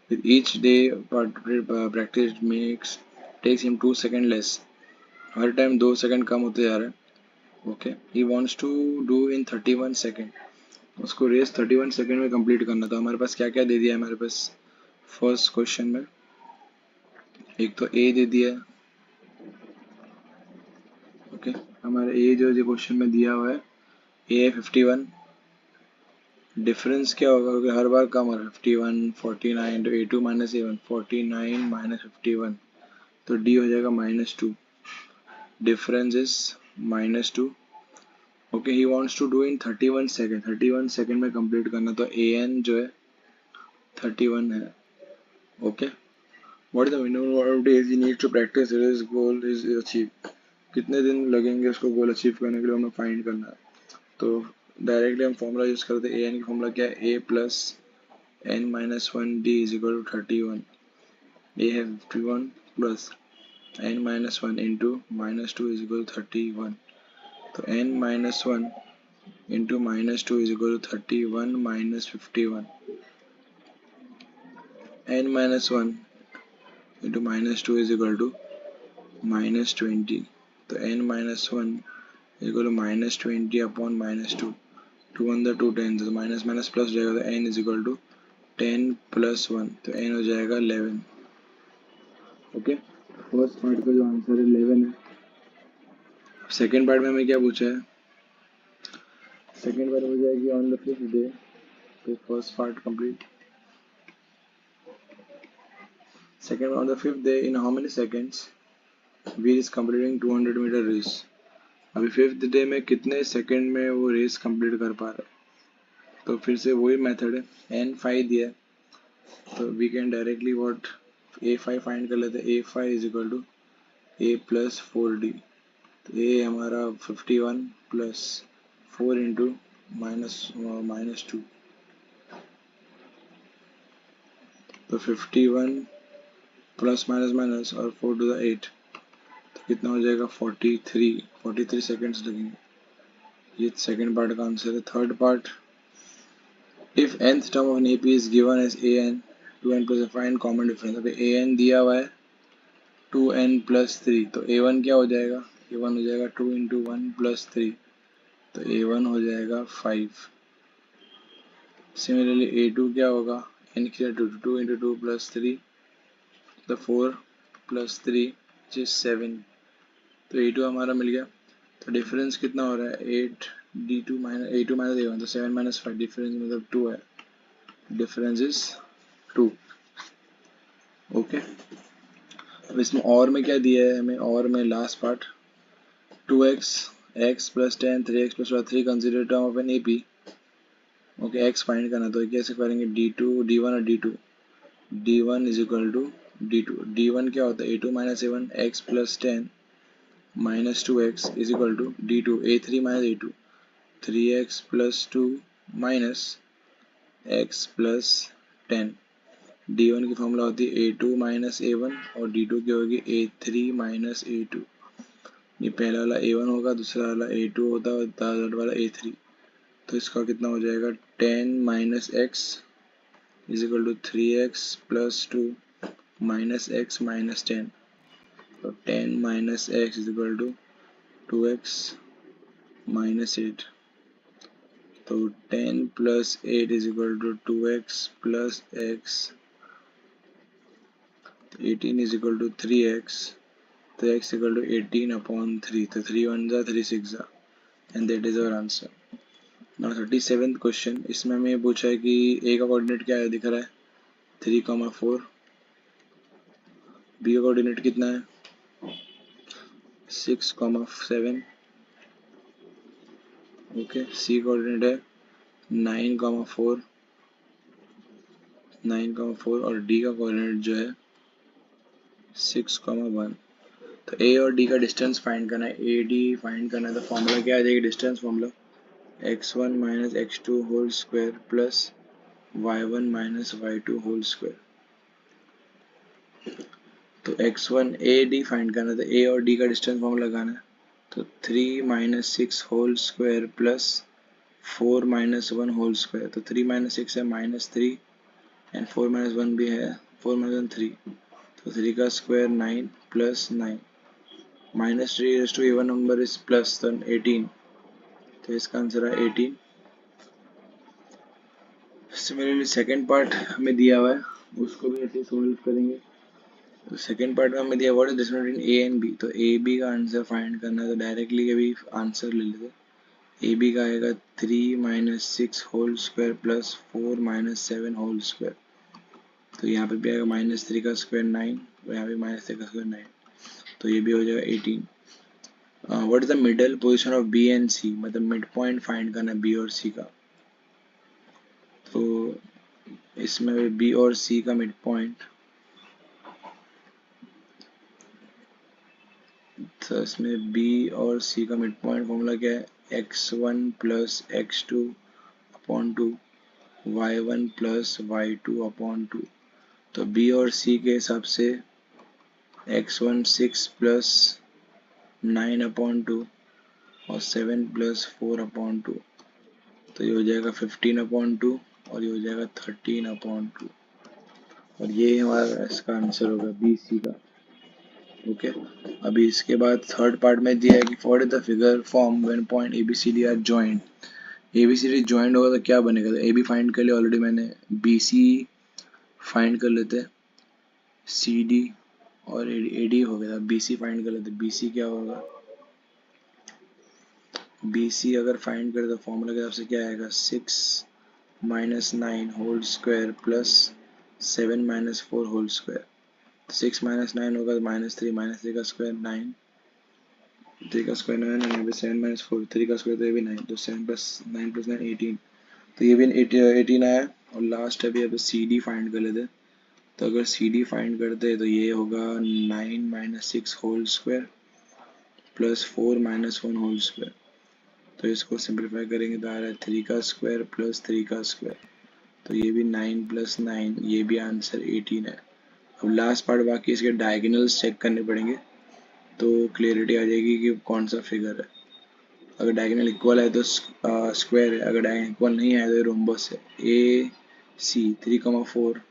With each day practice takes him 2 seconds less. Her time 2 second कम होते जा रहे हैं। Okay, he wants to do in 31 second, उसको race 31 second में complete करना। तो हमारे पास क्या क्या दे दिया है हमारे पास फर्स्ट क्वेश्चन में, एक तो ए दे दिया है। ओके, हमारे ए जो क्वेश्चन में दिया हुआ है ए है 51, डिफरेंस क्या होगा क्योंकि हर बार कम हो रहा है 51 49 तो A2 माइनस A1 49 माइनस 51 तो डी हो जाएगा -2, difference is -2। Okay he wants to do in 31 second, 31 second में कंप्लीट करना, तो AN जो है 31 है। Okay what is the minimum of days he needs to practice his goal is achieve, कितने दिन लगेंगे उसको गोल अचीव करने के लिए हमें फाइंड करना है। तो डायरेक्टली हम फॉर्मूला यूज करते हैं, AN की फॉर्मूला क्या है, A plus n-1 d is equal to 31, A है 51 plus n-1 into -2 is equal to 31, तो n-1 into -2 is equal to 31 minus 51, n-1 into -2 is equal to -20, तो n-1 is equal to -20 upon -2, 2 अंदर 2 10, तो minus minus plus रहेगा, तो n is equal to 10 plus 1, तो n हो जाएगा 11। Okay first part का जो आंसर है 11 है। सेकेंड पार्ट में हमें क्या पूछा है, सेकेंड पार्ट हो जाएगी ऑन द 5th डे, तो first part complete. Second on the 5th day in how many seconds Veer is completing 200 metre race, अभी 5th डे में कितने सेकेंड में वो रेस कंप्लीट कर पा रहा है, तो फिर से वही मेथड है, n5 दिया है तो we can directly what a5 find कर लेते हैं, a5 is equal to a plus 4d, तो a हमारा 51 प्लस 4 इंटू -2, तो 51 प्लस माइनस माइनस और 4 टू द 8, तो कितना हो जाएगा 43 सेकेंड्स लगेंगे। ये सेकेंड पार्ट का आंसर है। Third part, if nth term of an AP is given as an 2n plus find common difference, अभी an दिया हुआ है 2n प्लस 3, तो a1 क्या हो जाएगा, a1 हो जाएगा 2 इंटू 1 प्लस 3, तो a1 हो जाएगा 5। सिमिलरली a2 क्या होगा, n की 2 इंटू 2 प्लस 3, तो 4 प्लस 3 विच इज 7, तो a2 हमारा मिल गया। तो डिफरेंस कितना हो रहा है, 8d2 minus a2 minus a1, तो 7 माइनस 5, डिफरेंस मतलब 2 है, डिफरेंस इज 2। ओके अब इसमें और में क्या दिया है हमें, और में last part 2x x plus 10 3x plus 3 consider term of an AP। Okay x find करना, तो कैसे करेंगे, d1 और d1 is equal to d1 क्या होता है, a2 minus a1 x plus 10 minus 2x is equal to d2 a3 minus a2 3x plus 2 minus x plus 10, d1 की formula होती है a2 माइनस a1 और d2 की होगी a3 माइनस a2, ये पहला वाला a1 होगा, दूसरा वाला a2 होता है और थर्ड वाला a3, तो इसका कितना हो जाएगा 10 minus x is equal to 3x plus 2 minus x minus 10, तो 10 minus x is equal to 2x minus 8, तो 10 plus 8 is equal to 2x plus x, 18 is equal to 3x, तो x इक्वल टू 18 अपॉन 3, तो 3 1 जा 3 6 जा, and that is our answer. Now 37th question, इसमें हमें ये पूछा है कि a का कोऑर्डिनेट क्या है, दिख रहा है 3,4, b का कोऑर्डिनेट कितना है 6,7, ओके c कोऑर्डिनेट है 9,4 और d का कोऑर्डिनेट जो है 6,1, तो a और d का डिस्टेंस फाइंड करना है, AD फाइंड करना है, तो फॉर्मूला क्या आ जाएगी, distance formula x1 minus x2 whole square plus y1 minus y2 whole square, तो x1 AD फाइंड करना है, तो a और d का डिस्टेंस फॉर्मूला लगाना है, तो 3 minus 6 whole square plus 4 minus 1 whole square, तो 3 माइनस 6 है -3 एंड 4 माइनस 1 भी है 4 माइनस 1 3, तो 3 का square 9 plus 9 minus 3 raise to even number is plus, तो 18, तो इसका आंसर है 18। सिमिलरली सेकेंड पार्ट हमें दिया हुआ है, उसको भी ऐसे सोल्व करेंगे। तो सेकेंड पार्ट में हमें दिया what is difference between A and B, तो ए बी का आंसर फाइंड करना है, तो डायरेक्टली अभी आंसर ले लेते, ए बी का आएगा 3 minus 6 whole square plus 4 minus 7 whole square. तो यहाँ पे भी आएगा -3 का स्क्वायर 9, और यहाँ पे -3 का स्क्वायर 9, तो ये भी हो जाएगा 18। What is the middle position of B and C, मतलब मिड पॉइंट फाइंड करना बी और सी का। तो इसमें बी और सी का मिड पॉइंट, तो इसमें बी और सी का मिड पॉइंट फॉर्मूला क्या है, x1 plus x2 upon 2, y1 plus y2 upon 2। तो बी और सी के हिसाब से x1 6 प्लस 9 अपॉन 2 और 7 प्लस 4 अपॉन 2, तो ये हो जाएगा 15 अपॉन 2 और ये हो जाएगा 13 अपॉन 2, और ये हमारा इसका आंसर होगा बी सी का। ओके, अभी इसके बाद थर्ड पार्ट में दिया है कि what is the figure form when point A B C D are joint. A B C D joint होगा तो क्या बनेगा, तो ए बी फाइंड कर लिया ऑलरेडी मैंने, बी सी फाइंड कर लेते, सी डी और ए डी हो गया, बी सी फाइंड कर लेते। बी सी क्या होगा, बी सी अगर फाइंड करें तो फॉर्मूला के हिसाब से क्या आएगा, 6 minus 9 whole square plus 7 minus 4 whole square. 6 minus 9 होगा तो -3 का स्क्वायर 9, 3 का स्क्वायर 9 है, यहाँ पे 7 माइनस 4, 3 का स्क्वायर तो ये भी 9, तो 7 प्लस 9 प्लस 9 18, तो ये भी 18 आया। और लास्ट अभी अब सी डी फाइंड कर लेते, तो अगर सी डी फाइंड करते तो ये होगा 9 minus 6 whole square plus 4 minus 1 whole square. तो इसको सिंप्लीफाई करेंगे तो आ रहा है 3 का स्क्वायर प्लस 3 का स्क्वायर, तो ये भी 9 प्लस 9, ये भी आंसर 18 है। अब लास्ट पार्ट बाकी, इसके डायगोनल्स चेक करने पड़ेंगे तो क्लियरिटी आ जाएगी कि कौन सा फिगर है। अगर डायगोनल इक्वल है तो स्क्वायर है, अगर डायगोनल इक्वल नहीं है तो रोम्बस है। ए सी 3,4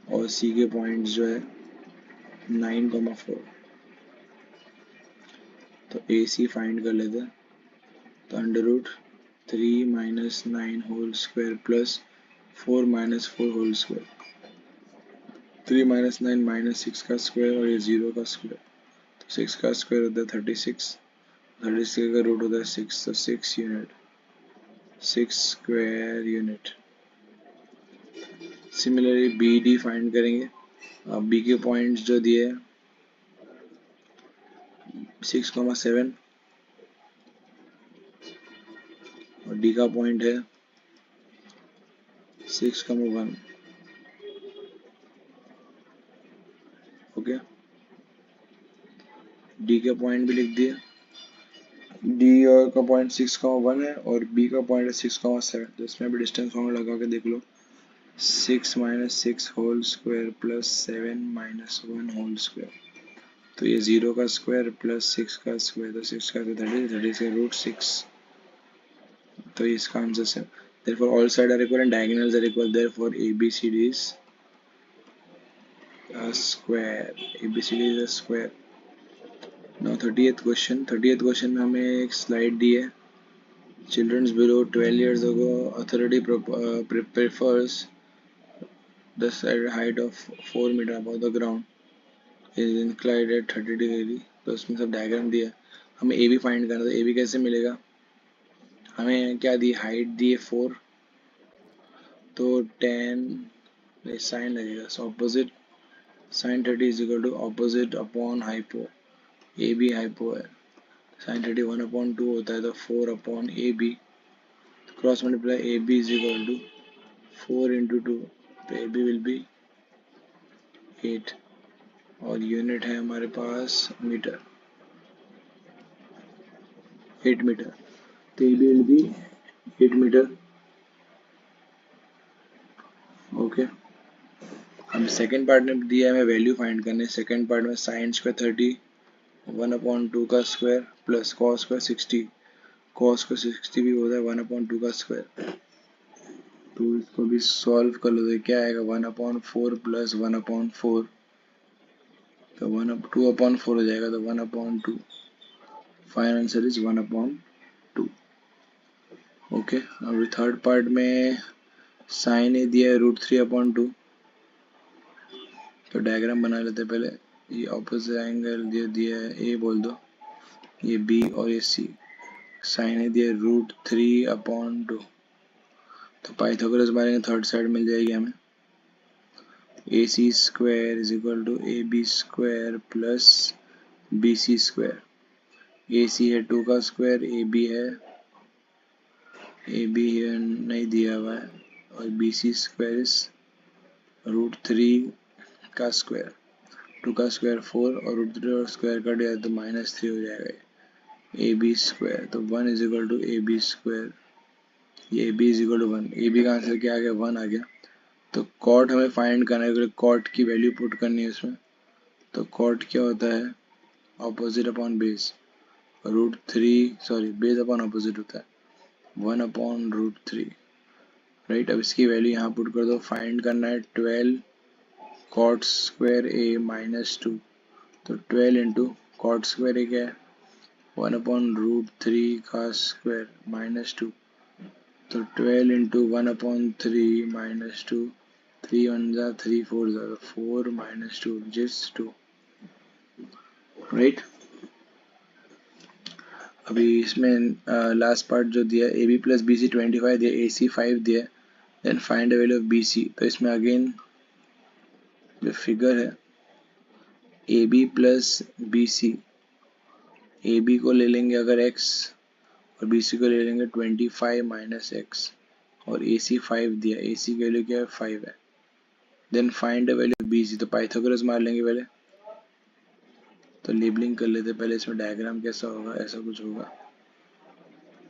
और सी के पॉइंट्स जो है 9,4, तो ए सी फाइंड कर लेते हैं। तो √3 minus 9 whole square plus 4 minus 4 whole square, 3 minus 9 -6 का स्क्वायर और ये 0 का स्क्वायर, तो 6 का स्क्वायर होता है 36, 36 का रूट होता है 6, तो 6 unit, 6 square unit. Similarly B D find करेंगे। अब बी के पॉइंट्स जो दिए 6,7 और डी का पॉइंट है 6,1। ओके, डी के पॉइंट भी लिख दिए, डी का पॉइंट 6,1 है और बी का पॉइंट है 6,7, तो इसमें भी डिस्टेंस फॉर्मूला लगा के देख लो, 6 minus 6 whole square plus 7 minus 1 whole square, तो ये 0 का स्क्वायर प्लस 6 का स्क्वायर, तो 6 का 30 का रूट 6, तो इसका आंसर है। therefore all sides are equal and diagonals are equal, therefore ABCD is a square, ABCD is a square। now 30th question में हमें एक स्लाइड दी है, children below 12 years ago authority prefers the side height of 4 meter above the ground is inclined at 30 degree, तो उसमें सब diagram दिया, हमें A B find करना, तो ए बी कैसे मिलेगा, हमें क्या दी, हाइट दी है 4, तो 10 साइन लगेगा, so opposite sine 30 is equal to opposite upon hypo, A B hypo है, साइन 30 1/2 होता है, तो 4 upon A B, cross multiply A B is equal to 4 into 2, तो ए बी विल बी 8 और यूनिट है हमारे पास मीटर, 8 मीटर, तो A B will be 8 metre. Okay, हम सेकेंड पार्ट में दिया है हमें वैल्यू फाइंड करने, सेकेंड पार्ट में साइन स्क्वायर 30 1/2 का square plus cos square 60, cos square 60 भी होता है 1/2 का स्क्वायर, तो इसको भी सॉल्व कर लो तो क्या आएगा 1/4 प्लस 1/4, तो 2/4 हो जाएगा, तो 1/2, फाइनल आंसर इज 1/2। ओके, अब थर्ड पार्ट में साइन ए दिया है √3/2, तो डायग्राम बना लेते पहले, ये ऑपोजिट एंगल दिया है, ए बोल दो, ये बी और ये सी, साइन है दिया √3/2, तो पाइथागोरस मारेंगे थर्ड साइड मिल जाएगी हमें AC² is equal to AB² plus BC²। AC है 2 का स्क्वायर, AB है नहीं दिया हुआ है, और BC² इज √3 का स्क्वायर, 2 का स्क्वायर 4 और √3 और स्क्वायर कट जाए तो -3 हो जाएगा AB²। तो 1 इज इक्वल टू AB², ये AB is equal to 1, AB का आंसर क्या आ गया 1 आ गया। तो कॉट हमें फाइंड करना है, कॉट की वैल्यू पुट करनी है उसमें। तो कॉट क्या होता है, opposite upon base, base upon opposite होता है 1/√3, राइट। अब इसकी वैल्यू यहाँ पुट कर दो, फाइंड करना है 12 कॉट स्क्वायर A -2, तो 12 इंटू कॉट स्क्वायर A क्या है 1/√3 का स्क्वायर -2, तो 12 इंटू 1/3 -2, 3 1 जा 3 4 जा 4 -2 जिस 2, राइट। अभी इसमें लास्ट पार्ट जो दिया AB प्लस BC 25 दिया, AC 5 दिया, then find the value of BC। तो इसमें अगेन जो फिगर है AB प्लस BC, AB को ले लेंगे अगर x और BC को ले लेंगे 25 माइनस x, और AC 5 दिया, AC की वैल्यू क्या है 5 है। Then find the value of BC, तो पाइथागोरस मार लेंगे पहले, तो लेबलिंग कर लेते पहले। इसमें डायग्राम कैसा होगा, ऐसा कुछ होगा,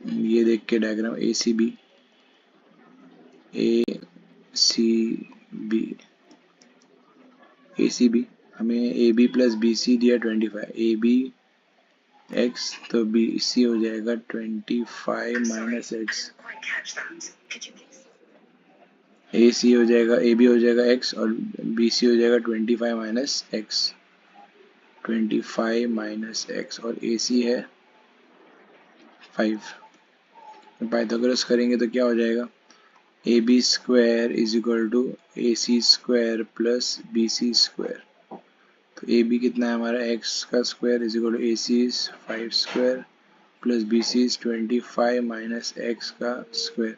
ये देख के डायग्राम ACB हमें AB प्लस BC दिया 25, AB x तो BC हो जाएगा 25 माइनस x, AC हो जाएगा, AB हो जाएगा x और BC हो जाएगा 25 माइनस x, 25 माइनस x, और AC है 5। पाइथागोरस करेंगे तो क्या हो जाएगा, AB² is equal to AC² plus BC²। तो AB कितना है हमारा x का square is equal to AC is 5² plus BC is 25 minus x का स्क्वायर,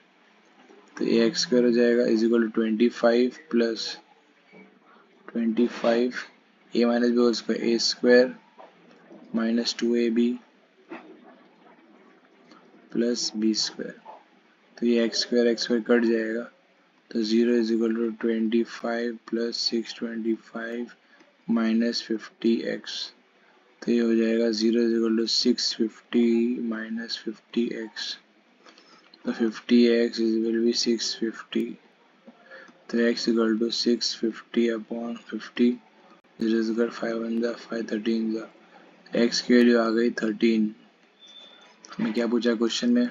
तो AX² हो जाएगा is equal to 25 plus 25 A minus B whole square, A² minus 2AB plus B²। तो ये x² कट जाएगा, तो 0 is equal to 25 plus 625 minus 50x, तो ये हो जाएगा 0 is equal to 650 minus 50x, तो 50x इज विल बी 650, तो x equal to 650 upon 50, 0 is equal 5 1 जा 5 13 जा, x की वैल्यू आ गई 13। हमें क्या पूछा क्वेश्चन में,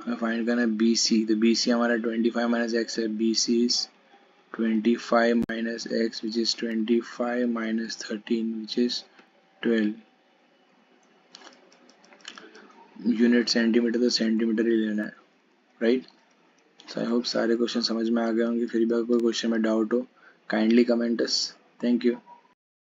हमें फाइंड करना है BC, तो BC हमारा 25 माइनस x है, BC is 25 minus x which is 25 minus 13 which is 12, unit centimetre तो सेंटीमीटर ही लेना है, राइट। सो आई होप सारे क्वेश्चन समझ में आ गए होंगे। फिर भी अगर कोई क्वेश्चन में डाउट हो kindly comment us. Thank you.